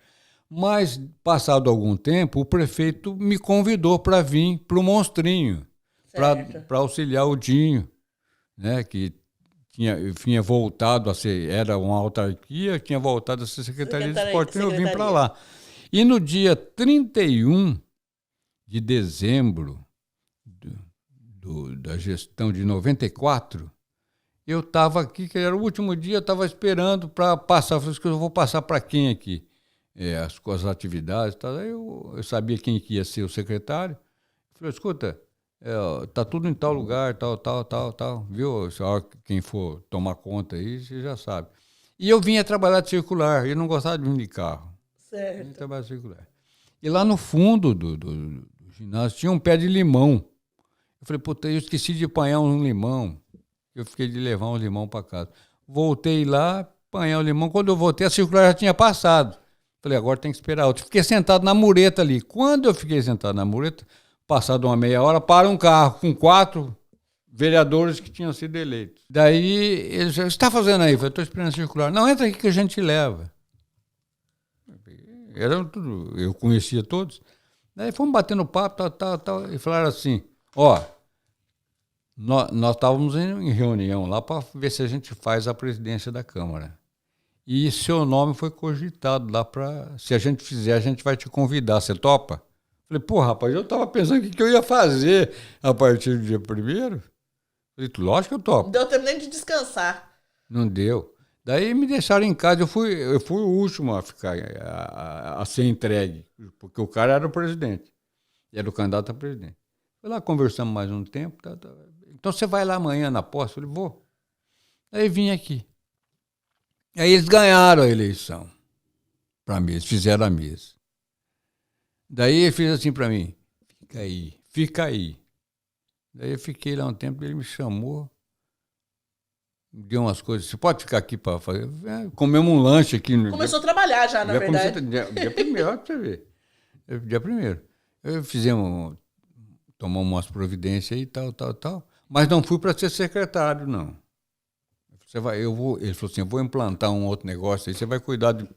Mas, passado algum tempo, o prefeito me convidou para vir para o Monstrinho, para auxiliar o Dinho, né, que tinha voltado a ser, era uma autarquia, tinha voltado a ser Secretaria de Esporte, e eu vim para lá. E no dia 31 de dezembro da gestão de 94, eu estava aqui, que era o último dia, eu estava esperando para passar. Eu falei, eu vou passar para quem aqui? As atividades. Tal. Eu sabia quem que ia ser o secretário. Eu falei, escuta, tá tudo em tal lugar, tal. Viu? Quem for tomar conta aí, você já sabe. E eu vinha trabalhar de circular, eu não gostava de vir de carro.
Certo.
Eu vinha trabalhar de circular. E lá no fundo do ginásio tinha um pé de limão. Eu falei, puta, eu esqueci de apanhar um limão. Eu fiquei de levar um limão para casa. Voltei lá, apanhei o limão. Quando eu voltei, a circular já tinha passado. Falei, agora tem que esperar outra. Fiquei sentado na mureta ali. Quando eu fiquei sentado na mureta, passado uma meia hora, para um carro com 4 vereadores que tinham sido eleitos. Daí, eles disseram, o que você está fazendo aí? Eu falei, estou esperando a circular. Não, entra aqui que a gente leva. Eu conhecia todos. Daí fomos batendo papo, tal, e falaram assim, nós estávamos em reunião lá para ver se a gente faz a presidência da Câmara. E seu nome foi cogitado lá para... Se a gente fizer, a gente vai te convidar. Você topa? Falei, pô, rapaz, eu estava pensando o que eu ia fazer a partir do dia 1º. Falei, lógico que eu topo.
Não deu tempo nem de descansar.
Não deu. Daí me deixaram em casa. Eu fui o último a ficar, a ser entregue. Porque o cara era o presidente. Era o candidato a presidente. Fui lá, conversamos mais um tempo. Então você vai lá amanhã na posse? Falei, vou. Aí vim aqui. Aí eles ganharam a eleição para mim, eles fizeram a mesa. Daí ele fez assim para mim, fica aí. Daí eu fiquei lá um tempo, ele me chamou, me deu umas coisas, você pode ficar aqui para fazer? Comemos um lanche aqui.
Começou a trabalhar já, na verdade.
Dia 1º, olha pra você ver. Dia 1º. Tomamos umas providências aí, tal, mas não fui para ser secretário, não. Ele falou assim, eu vou implantar um outro negócio aí, você vai cuidar do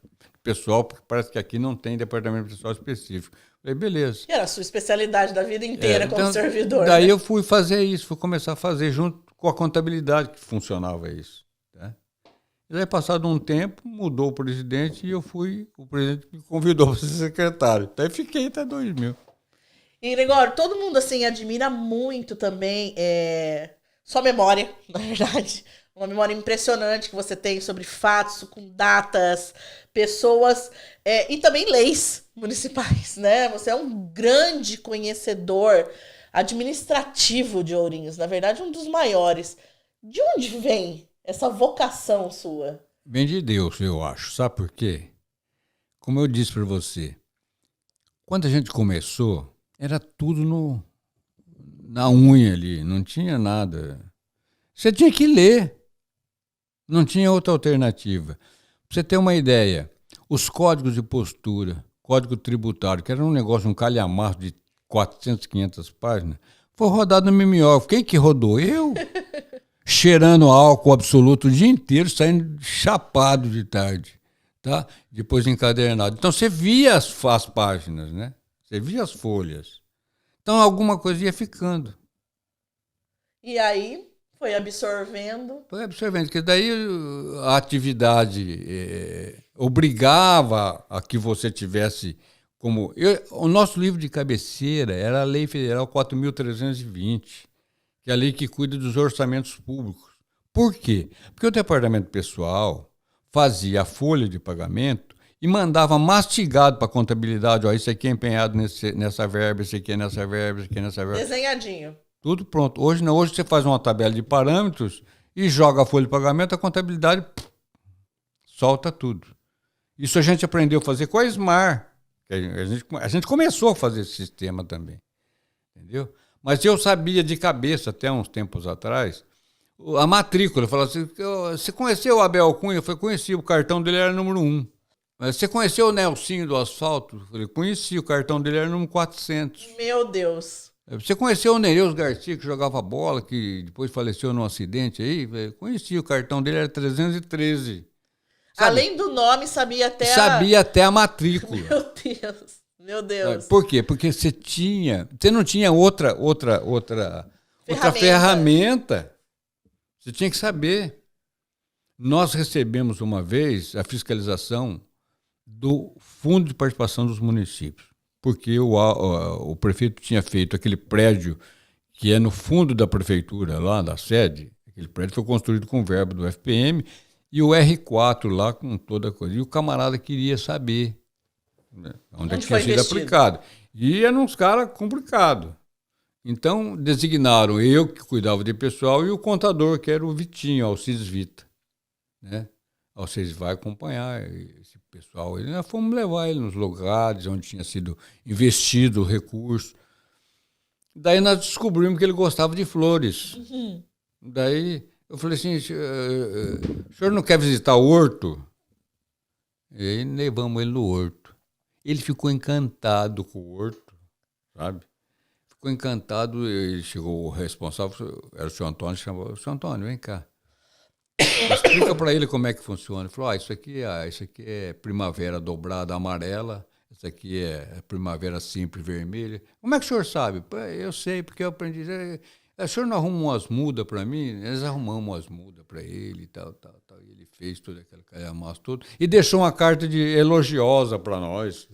pessoal, porque parece que aqui não tem departamento pessoal específico. Eu falei, beleza.
Que era a sua especialidade da vida inteira como
então,
servidor.
Daí
né?
eu fui fazer isso, fui começar a fazer junto com a contabilidade que funcionava isso. Tá? E daí, passado um tempo, mudou o presidente e o presidente me convidou para ser secretário. Daí fiquei até 2000.
E, Gregório, todo mundo assim admira muito também sua memória, na verdade. Uma memória impressionante que você tem sobre fatos, com datas, pessoas e também leis municipais, né? Você é um grande conhecedor administrativo de Ourinhos, na verdade um dos maiores. De onde vem essa vocação sua?
Vem de Deus, eu acho. Sabe por quê? Como eu disse para você, quando a gente começou, era tudo na unha ali, não tinha nada. Você tinha que ler. Não tinha outra alternativa. Para você ter uma ideia, os códigos de postura, código tributário, que era um negócio, um calhamaço de 400, 500 páginas, foi rodado no mimeógrafo. Quem que rodou? Eu. Cheirando álcool absoluto o dia inteiro, saindo chapado de tarde. Tá? Depois encadernado. Então você via as páginas, né? Você via as folhas. Então alguma coisa ia ficando.
E aí... Foi absorvendo,
porque daí a atividade obrigava a que você tivesse como... o nosso livro de cabeceira era a Lei Federal 4.320, que é a lei que cuida dos orçamentos públicos. Por quê? Porque o departamento pessoal fazia a folha de pagamento e mandava mastigado para a contabilidade, isso aqui é empenhado nessa verba, isso aqui é nessa verba, isso aqui é nessa verba.
Desenhadinho.
Tudo pronto. Hoje não. Hoje você faz uma tabela de parâmetros e joga a folha de pagamento, a contabilidade solta tudo. Isso a gente aprendeu a fazer com a Smar. A gente começou a fazer esse sistema também. Entendeu? Mas eu sabia de cabeça, até uns tempos atrás, a matrícula. Eu falava assim, você conheceu o Abel Cunha? Eu falei, conheci, o cartão dele era número 1. Você conheceu o Nelsinho do Asfalto? Eu falei, conheci, o cartão dele era número 400.
Meu Deus.
Você conheceu o Nereus Garcia, que jogava bola, que depois faleceu num acidente aí? Conheci, o cartão dele era 313. Sabe?
Além do nome, sabia até
até a matrícula.
Meu Deus.
Por quê? Porque você não tinha outra ferramenta. Você tinha que saber. Nós recebemos uma vez a fiscalização do Fundo de Participação dos Municípios. Porque o prefeito tinha feito aquele prédio que é no fundo da prefeitura, lá da sede. Aquele prédio foi construído com verba do FPM e o R4 lá com toda a coisa. E o camarada queria saber, né, onde é que tinha sido aplicado. E eram uns caras complicados. Então, designaram eu, que cuidava de pessoal, e o contador, que era o Vitinho, Alcides Vita. Né? Vocês vão acompanhar esse pessoal. Nós fomos levar ele nos lugares onde tinha sido investido o recurso. Daí nós descobrimos que ele gostava de flores. Daí Eu falei assim, o senhor não quer visitar o horto? E aí levamos ele no horto. Ele ficou encantado com o horto, sabe? Ficou encantado, e chegou o responsável, era o senhor Antônio, chamou, senhor Antônio, vem cá. Explica para ele como é que funciona. Ele falou, isso aqui é primavera dobrada amarela, isso aqui é primavera simples vermelha. Como é que o senhor sabe? Eu sei, porque eu aprendi. O senhor não arruma umas mudas para mim? Nós arrumamos umas mudas para ele e tal. E ele fez todo aquele calhamaço todo e deixou uma carta elogiosa para nós.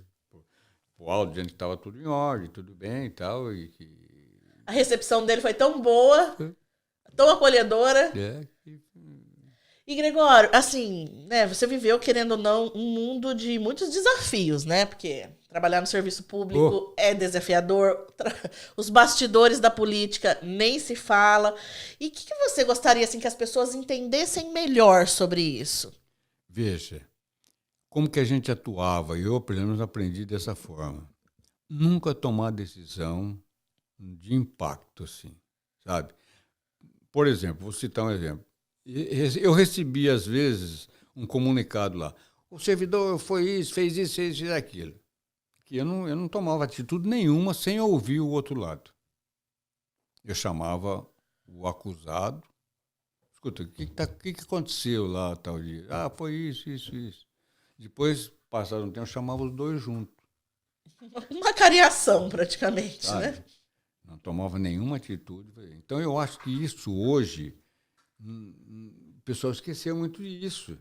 O áudio dizendo que estava tudo em ordem, tudo bem e tal.
A recepção dele foi tão boa, tão acolhedora. E, Gregório, assim, né, você viveu, querendo ou não, um mundo de muitos desafios, né? Porque trabalhar no serviço público é desafiador, os bastidores da política nem se fala. E o que você gostaria, assim, que as pessoas entendessem melhor sobre isso?
Veja, como que a gente atuava, eu, pelo menos, aprendi dessa forma. Nunca tomar decisão de impacto, assim, sabe? Por exemplo, vou citar um exemplo. Eu recebi, às vezes, um comunicado lá. O servidor foi isso, fez aquilo. Que eu não tomava atitude nenhuma sem ouvir o outro lado. Eu chamava o acusado. Escuta, o que aconteceu lá tal dia? Ah, foi isso. Depois, passado um tempo, eu chamava os dois juntos.
Uma cariação, praticamente, sabe? Né?
Não tomava nenhuma atitude. Então, eu acho que isso hoje... O pessoal esqueceu muito disso,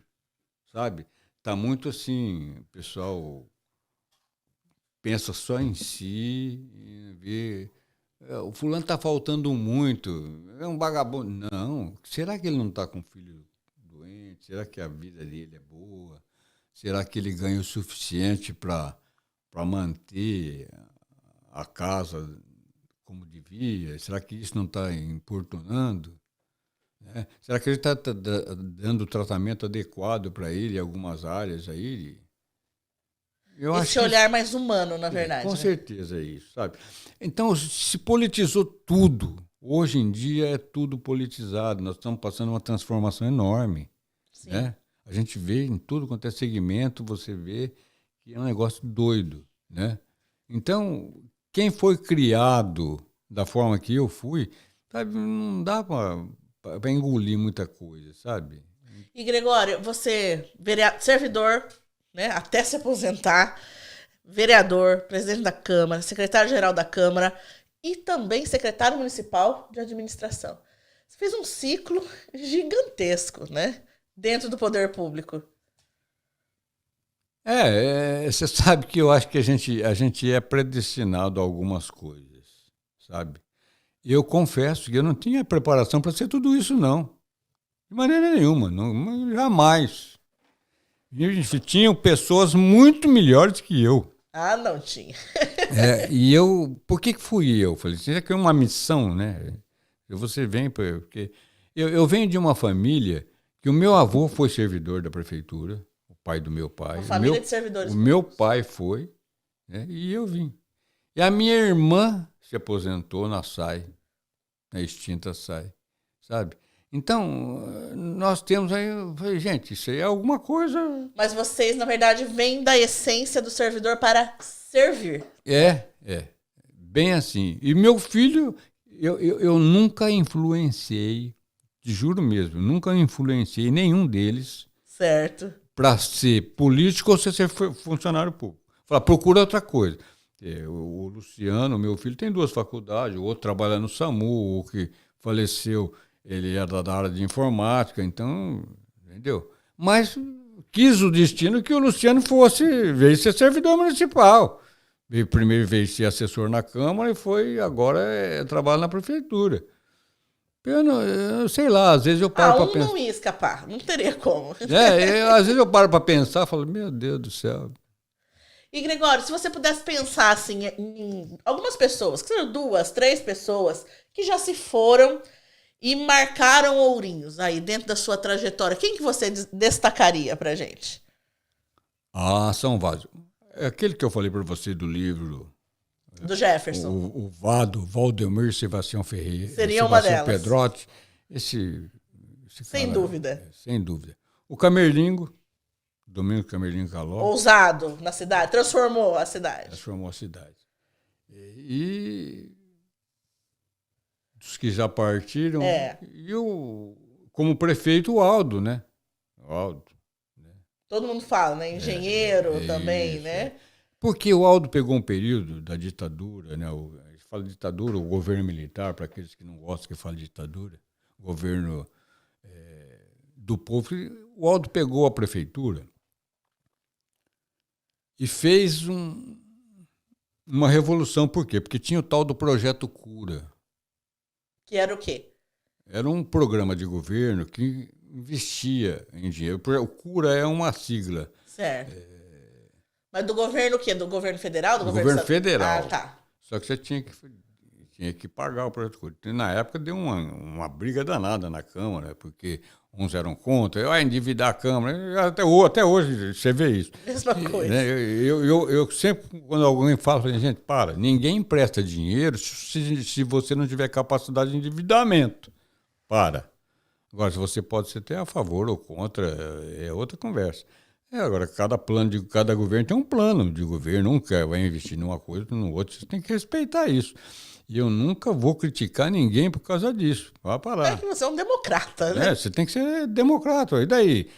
sabe? Está muito assim, o pessoal pensa só em si, vê, o fulano está faltando muito, é um vagabundo. Não, será que ele não está com filho doente? Será que a vida dele é boa? Será que ele ganha o suficiente para manter a casa como devia? Será que isso não está importunando? Será que ele está dando o tratamento adequado para ele em algumas áreas aí?
Esse olhar mais humano, na verdade.
Com certeza é isso, sabe? Então, se politizou tudo. Hoje em dia é tudo politizado. Nós estamos passando uma transformação enorme.
Sim.
Né? A gente vê em tudo quanto é segmento, você vê que é um negócio doido. Né? Então, quem foi criado da forma que eu fui, sabe, não dá para engolir muita coisa, sabe?
E, Gregório, você, servidor, né, até se aposentar, vereador, presidente da Câmara, secretário-geral da Câmara e também secretário municipal de administração. Você fez um ciclo gigantesco, né, dentro do poder público.
Você sabe que eu acho que a gente é predestinado a algumas coisas, sabe? Eu confesso que eu não tinha preparação para ser tudo isso, não. De maneira nenhuma, não, jamais. Tinham pessoas muito melhores que eu.
Ah, não tinha.
E eu... Por que fui eu? Falei, isso aqui é uma missão, né? Você vem... Porque eu venho de uma família que o meu avô foi servidor da prefeitura, o pai do meu pai.
Uma família de servidores.
O meu pai foi, né? E eu vim. E a minha irmã se aposentou na SAI, na extinta SAI, sabe? Então, nós temos aí... Gente, isso aí é alguma coisa...
Mas vocês, na verdade, vêm da essência do servidor para servir.
É. Bem assim. E meu filho, eu nunca influenciei, te juro mesmo, nunca influenciei nenhum deles...
Certo.
Para ser político ou ser funcionário público. Falar, procura outra coisa. O Luciano, meu filho, tem 2 faculdades, o outro trabalha no SAMU, o que faleceu, ele era da área de informática, então, entendeu? Mas quis o destino que o Luciano veio ser servidor municipal. Primeiro veio ser assessor na Câmara e agora trabalha na prefeitura. Eu sei lá, às vezes eu paro para pensar.
Não ia escapar, não teria como.
Às vezes eu paro para pensar e falo, meu Deus do céu.
E, Gregório, se você pudesse pensar assim, em algumas pessoas, que são 2, 3 pessoas, que já se foram e marcaram Ourinhos aí dentro da sua trajetória, quem que você destacaria pra gente?
São vários. É aquele que eu falei para você do livro...
Do Jefferson.
O Vado, Valdemir Sebastião Ferreira.
Seria uma delas.
Pedrotti. Esse
Sem dúvida.
Sem dúvida. O Camerlingo, Domingos Camerlingo Caló.
Ousado na cidade, transformou a cidade.
Transformou a cidade. E dos que já partiram. E como prefeito, o Aldo, né? O Aldo.
Todo mundo fala, né? Engenheiro também, né?
Porque o Aldo pegou um período da ditadura, né? A gente fala ditadura, o governo militar, para aqueles que não gostam que fala ditadura, governo do povo. O Aldo pegou a prefeitura e fez uma revolução. Por quê? Porque tinha o tal do Projeto Cura.
Que era o quê?
Era um programa de governo que investia em dinheiro. O Cura é uma sigla.
Certo. Mas do governo o quê? Do governo federal?
Do governo federal.
Ah, tá.
Só que você tinha que pagar o Projeto Cura. E na época deu uma briga danada na Câmara, porque uns eram contra, endividar a Câmara. Até hoje você vê isso.
Mesma coisa.
Né? Eu sempre, quando alguém fala, eu falo, gente, ninguém empresta dinheiro se você não tiver capacidade de endividamento. Agora, se você pode ser até a favor ou contra, é outra conversa. Agora, cada governo tem um plano de governo, um vai investir numa coisa, no outro, você tem que respeitar isso. E eu nunca vou criticar ninguém por causa disso. Vai parar.
É que você é um democrata, né?
Você tem que ser democrata. E daí?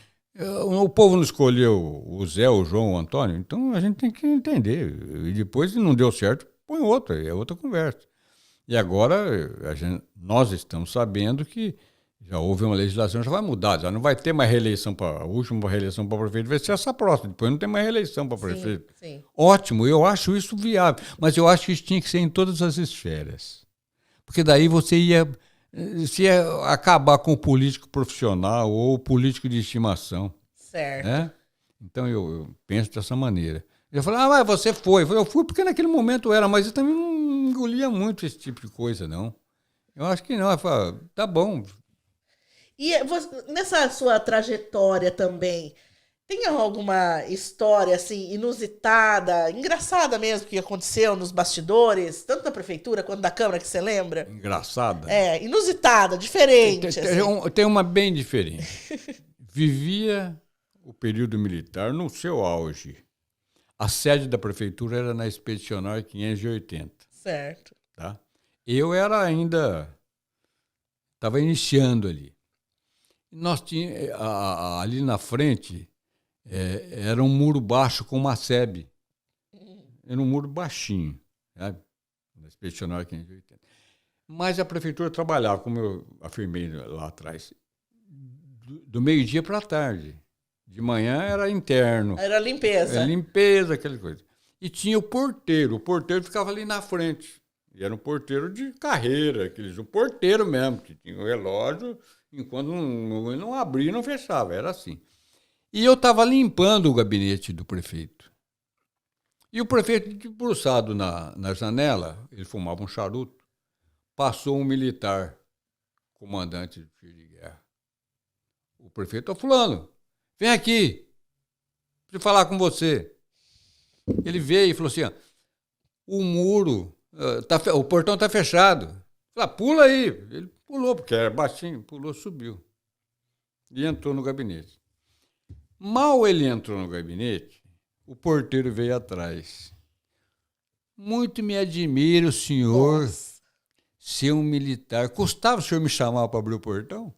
O povo não escolheu o Zé, o João, o Antônio, então a gente tem que entender. E depois, se não deu certo, põe outra, é outra conversa. E agora, nós estamos sabendo que já houve uma legislação, já vai mudar, já não vai ter mais reeleição a última reeleição para prefeito, vai ser essa próxima, depois não tem mais reeleição para prefeito.
Sim.
Ótimo, eu acho isso viável, mas eu acho que isso tinha que ser em todas as esferas. Porque daí você ia acabar com o político profissional ou o político de estimação.
Certo.
Né? Então eu penso dessa maneira. Eu falei, mas você foi. Eu fui porque naquele momento era, mas eu também não engolia muito esse tipo de coisa, não. Eu acho que não. Eu falei, tá bom.
E nessa sua trajetória também, tem alguma história assim inusitada, engraçada mesmo, que aconteceu nos bastidores, tanto da prefeitura quanto da Câmara, que você lembra?
Engraçada?
Inusitada, diferente.
Tem uma bem diferente. Vivia o período militar no seu auge. A sede da prefeitura era na Expedicionária 580.
Certo.
Tá? Eu estava iniciando ali. Nós tínhamos, ali na frente, era um muro baixo com uma sebe. Era um muro baixinho, sabe? Na Expedicionária 580. Mas a prefeitura trabalhava, como eu afirmei lá atrás, do meio-dia para a tarde. De manhã era interno.
Era limpeza.
Limpeza, aquela coisa. E tinha o porteiro. O porteiro ficava ali na frente. E era um porteiro de carreira, o porteiro mesmo, que tinha o relógio, enquanto não abria, não fechava. Era assim. E eu estava limpando o gabinete do prefeito. E o prefeito, debruçado na janela, ele fumava um charuto, passou um militar, comandante de tiro de guerra. O prefeito, fulano, vem aqui, preciso falar com você. Ele veio e falou assim, o muro, o portão está fechado. Falei, pula aí. Ele pulou, porque era baixinho, pulou, subiu. E entrou no gabinete. Mal ele entrou no gabinete, o porteiro veio atrás. Muito me admira o senhor ser um militar. Custava o senhor me chamar para abrir o portão?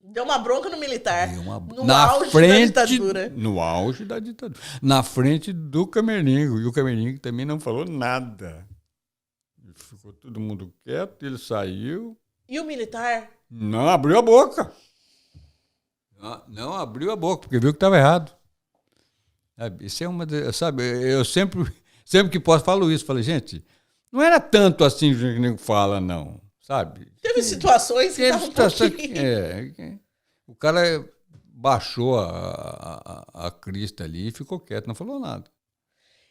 Deu uma bronca no militar. No
auge da ditadura.
No
auge da ditadura. Na frente do Camerlingo. E o Camerlingo também não falou nada. Ficou todo mundo quieto, ele saiu.
E o militar?
Não abriu a boca. Não abriu a boca, porque viu que estava errado. Isso é uma... Sabe, eu sempre que posso falo isso. Falei, gente, não era tanto assim que o nego fala, não. Sabe?
Teve situações que estavam
o cara baixou a crista ali e ficou quieto, não falou nada.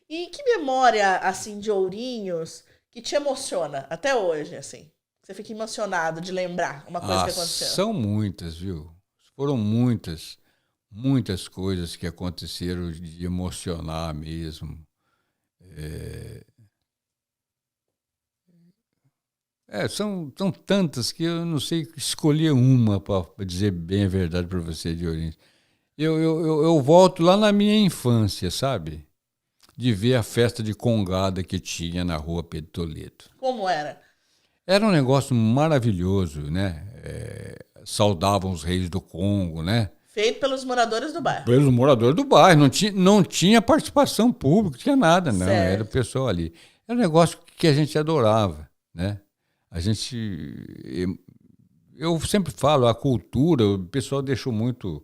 E que memória, assim, de Ourinhos que te emociona até hoje, assim? Você fica emocionado de lembrar uma coisa que aconteceu.
São muitas, viu? Foram muitas coisas que aconteceram de emocionar mesmo. São tantas que eu não sei escolher uma para dizer bem a verdade para você, de Ourinhos. Eu volto lá na minha infância, sabe? De ver a festa de congada que tinha na rua Pedro Toledo.
Como era?
Era um negócio maravilhoso, né? Saudavam os reis do Congo, né?
Feito pelos moradores do bairro.
Pelos moradores do bairro. Não tinha participação pública, não tinha nada, não.
Certo.
Era o pessoal ali. Era um negócio que a gente adorava, né? Eu sempre falo, a cultura, o pessoal deixou muito...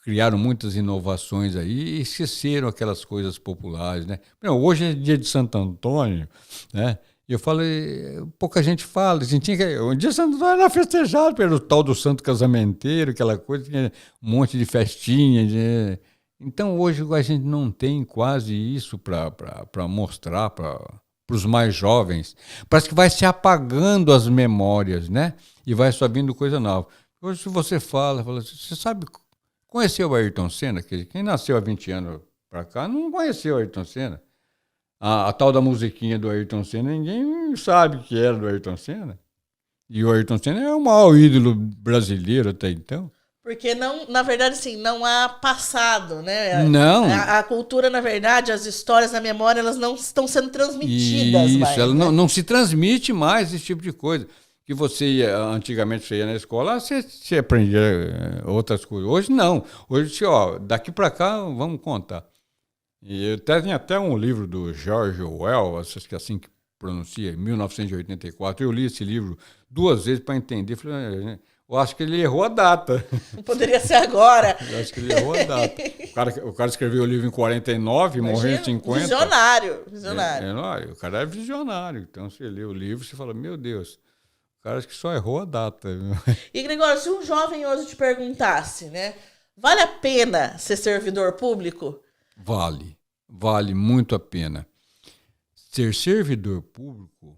criaram muitas inovações aí e esqueceram aquelas coisas populares, né? Hoje é dia de Santo Antônio, né? E eu falei, pouca gente fala. O dia de Santo Antônio era festejado pelo tal do santo casamenteiro, aquela coisa, tinha um monte de festinha. Então hoje a gente não tem quase isso para mostrar para os mais jovens. Parece que vai se apagando as memórias, né? E vai subindo coisa nova. Hoje se você fala, você sabe... Conheceu o Ayrton Senna? Quem nasceu há 20 anos para cá não conheceu o Ayrton Senna. A tal da musiquinha do Ayrton Senna, ninguém sabe que era do Ayrton Senna. E o Ayrton Senna é o maior ídolo brasileiro até então.
Porque, não, na verdade, assim, não há passado, né?
Não.
A cultura, na verdade, as histórias, a memória, elas não estão sendo transmitidas
Isso,
mais.
ela
né?
não se transmite mais esse tipo de coisa. Que antigamente você ia na escola, você aprendia outras coisas. Hoje não. Hoje, daqui para cá, vamos contar. E tem até um livro do George Orwell, acho que é assim que pronuncia, 1984. Eu li esse livro 2 vezes para entender. Falei, eu acho que ele errou a data.
Poderia ser agora.
Eu acho que ele errou a data. O cara escreveu o livro em 49, morreu em 50.
Visionário.
O cara é visionário. Então, você lê o livro, você fala, meu Deus... O cara acho que só errou a data.
E, Gregório, se um jovem hoje te perguntasse, né? Vale a pena ser servidor público?
Vale muito a pena. Ser servidor público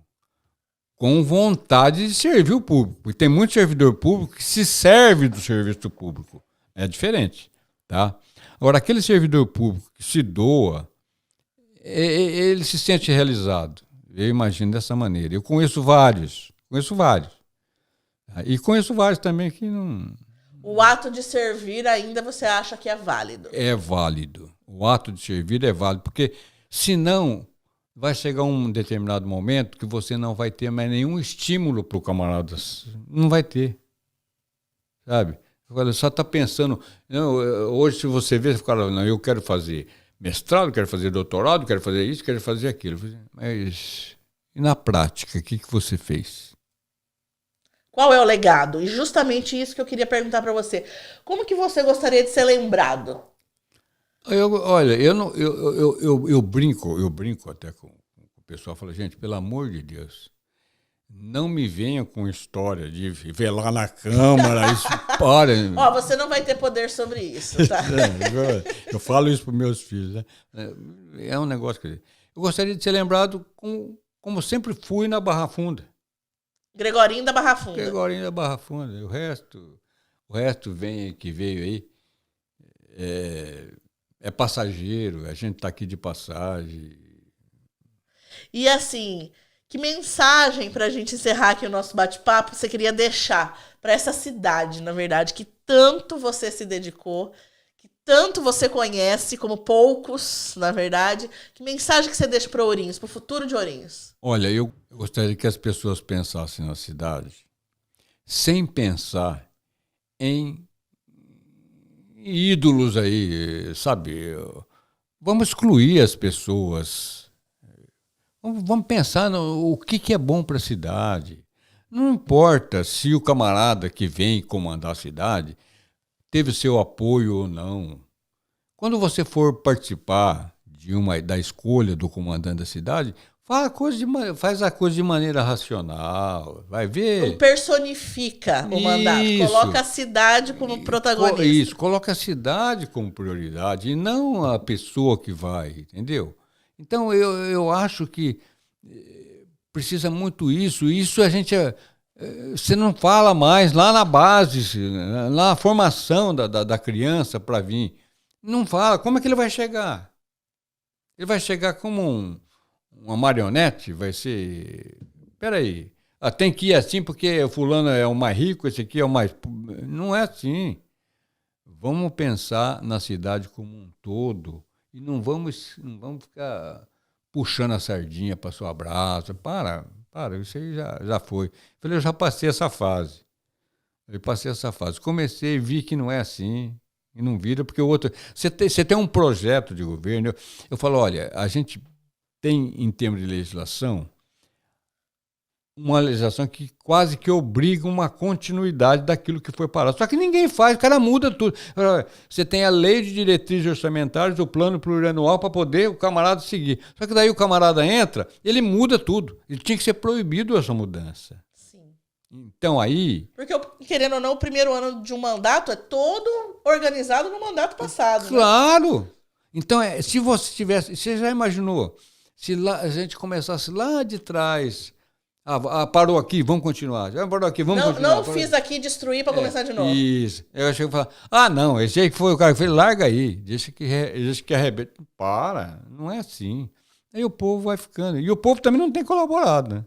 com vontade de servir o público. Porque tem muito servidor público que se serve do serviço público. É diferente, tá? Agora, aquele servidor público que se doa, ele se sente realizado. Eu imagino dessa maneira. Eu conheço vários. E conheço vários também que não...
O ato de servir ainda você acha que é válido?
É válido. O ato de servir é válido, porque senão vai chegar um determinado momento que você não vai ter mais nenhum estímulo para o camarada. Não vai ter. Sabe? Você só está pensando... Não, hoje, se você vê, você fala, não, eu quero fazer mestrado, quero fazer doutorado, quero fazer isso, quero fazer aquilo. Mas e na prática, o que você fez?
Qual é o legado? E justamente isso que eu queria perguntar para você. Como que você gostaria de ser lembrado?
Olha, eu brinco até com o pessoal. Falo, gente, pelo amor de Deus, não me venha com história de velar na Câmara, isso para.
Você não vai ter poder sobre isso, tá?
Eu falo isso para meus filhos. Né? É um negócio que... Eu gostaria de ser lembrado como sempre fui na Barra Funda.
Gregorinho da Barra Funda.
Gregorinho da Barra Funda. O resto que veio aí é passageiro, a gente está aqui de passagem.
E assim, que mensagem para a gente encerrar aqui o nosso bate-papo você queria deixar para essa cidade, na verdade, que tanto você se dedicou, que tanto você conhece, como poucos, na verdade. Que mensagem que você deixa para Ourinhos, para o futuro de Ourinhos?
Olha, eu gostaria que as pessoas pensassem na cidade sem pensar em ídolos aí, sabe? Vamos excluir as pessoas. Vamos pensar no que é bom para a cidade. Não importa se o camarada que vem comandar a cidade teve seu apoio ou não. Quando você for participar da escolha do comandante da cidade, faz a coisa de maneira racional, vai ver.
Não personifica o mandato, coloca a cidade como protagonista.
Isso, coloca a cidade como prioridade e não a pessoa que vai, entendeu? Então eu acho que precisa muito isso. Isso a gente... Você não fala mais lá na base, na formação da criança para vir. Não fala. Como é que ele vai chegar? Ele vai chegar como uma marionete, vai ser... Peraí, tem que ir assim porque o fulano é o mais rico, esse aqui é o mais... Não é assim. Vamos pensar na cidade como um todo e não vamos ficar puxando a sardinha para sua brasa. Para, isso aí já foi. Falei, eu já passei essa fase. Comecei, vi que não é assim. E não vira, porque o outro... Você tem um projeto de governo. Eu falo, olha, a gente tem, em termos de legislação, uma legislação que quase que obriga uma continuidade daquilo que foi parado. Só que ninguém faz, o cara muda tudo. Você tem a lei de diretrizes orçamentárias, o plano plurianual para poder o camarada seguir. Só que daí o camarada entra, ele muda tudo. Ele tinha que ser proibido essa mudança.
Sim.
Então aí...
Porque, querendo ou não, o primeiro ano de um mandato é todo organizado no mandato passado.
Claro! Né? Então, se você tivesse... Você já imaginou? Se a gente começasse lá de trás... parou aqui, vamos continuar. Parou aqui, vamos continuar.
Não fiz aqui, destruir para começar de novo.
Isso. Eu achei que falar, não, esse aí que foi o cara que fez, larga aí, deixa que arrebenta. Para, não é assim. Aí o povo vai ficando. E o povo também não tem colaborado, né?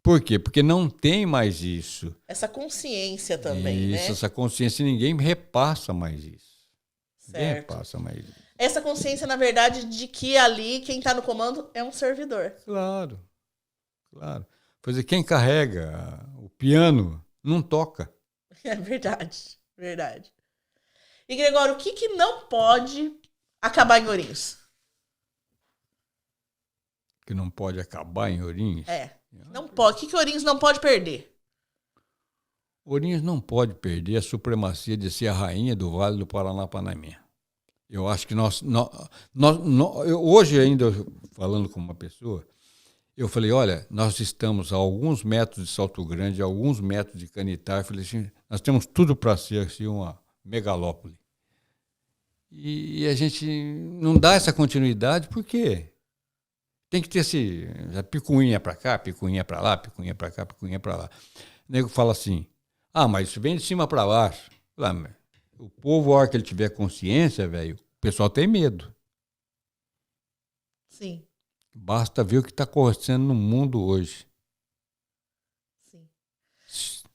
Por quê? Porque não tem mais isso.
Essa consciência também, né?
Essa consciência, ninguém repassa mais isso.
Certo.
Ninguém repassa mais isso.
Essa consciência, na verdade, de que ali quem está no comando é um servidor.
Claro. Quer dizer, quem carrega o piano não toca.
É verdade. E, Gregório, o que não pode acabar em Ourinhos?
Que não pode acabar em Ourinhos?
Não pode. O que Ourinhos não pode perder?
Ourinhos não pode perder a supremacia de ser a rainha do Vale do Paranapanema. Eu acho que hoje ainda, falando com uma pessoa, eu falei, olha, nós estamos a alguns metros de Salto Grande, a alguns metros de Canitar. Eu falei assim, nós temos tudo para ser assim, uma megalópole. E a gente não dá essa continuidade, por quê? Tem que ter picuinha para cá, picuinha para lá, picuinha para cá, picuinha para lá. O nego fala assim, mas isso vem de cima para baixo. O povo, a hora que ele tiver consciência, velho, o pessoal tem medo.
Sim.
Basta ver o que está acontecendo no mundo hoje.
Sim.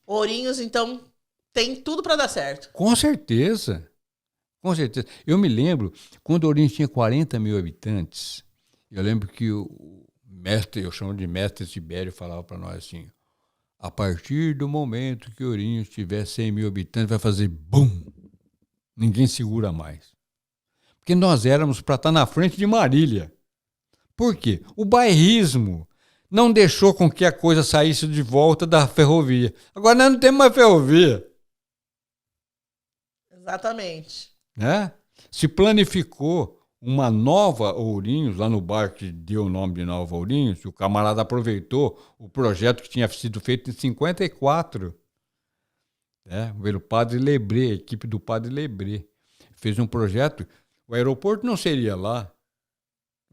Ourinhos, então, tem tudo para dar certo.
Com certeza. Eu me lembro, quando Ourinhos tinha 40 mil habitantes, eu lembro que o mestre, eu chamo de mestre Tibério, falava para nós assim, a partir do momento que Ourinhos tiver 100 mil habitantes, vai fazer BUM! Ninguém segura mais. Porque nós éramos para estar na frente de Marília. Por quê? O bairrismo não deixou com que a coisa saísse de volta da ferrovia. Agora nós não temos mais ferrovia.
Exatamente.
Né? Se planificou uma nova Ourinhos, lá no bairro que deu o nome de Nova Ourinhos, o camarada aproveitou o projeto que tinha sido feito em 54. Pelo Padre Lebré, a equipe do Padre Lebré. Fez um projeto, o aeroporto não seria lá.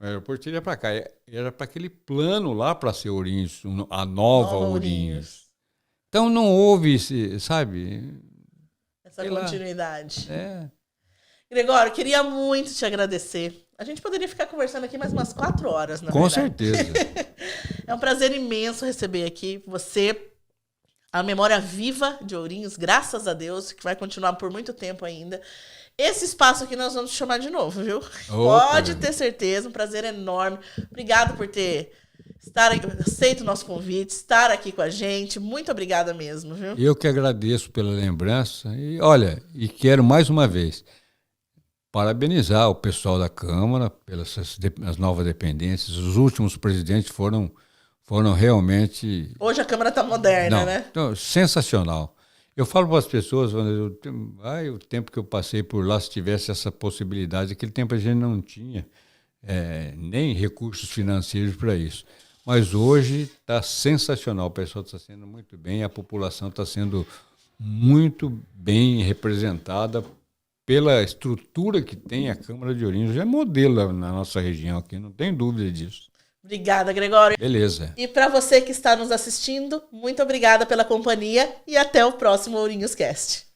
O aeroporto seria para cá, era para aquele plano lá para ser Ourinhos, a nova Ourinhos. Então não houve,
essa continuidade.
É.
Gregório, queria muito te agradecer. A gente poderia ficar conversando aqui mais umas 4 horas, na verdade.
Com certeza.
É um prazer imenso receber aqui você, a memória viva de Ourinhos, graças a Deus, que vai continuar por muito tempo ainda. Esse espaço aqui nós vamos te chamar de novo, viu? Pode ter certeza, um prazer enorme. Obrigado por ter aceito o nosso convite, estar aqui com a gente. Muito obrigada mesmo, viu?
Eu que agradeço pela lembrança. E quero mais uma vez parabenizar o pessoal da Câmara pelas as novas dependências. Os últimos presidentes foram realmente...
Hoje a Câmara está moderna, né?
Então, sensacional. Eu falo para as pessoas, o tempo que eu passei por lá, se tivesse essa possibilidade, aquele tempo a gente não tinha nem recursos financeiros para isso. Mas hoje está sensacional, o pessoal está sendo muito bem, a população está sendo muito bem representada pela estrutura que tem a Câmara de Ourinhos. Já é modelo na nossa região aqui, não tem dúvida disso.
Obrigada, Gregório.
Beleza.
E para você que está nos assistindo, muito obrigada pela companhia e até o próximo Ourinhos Cast.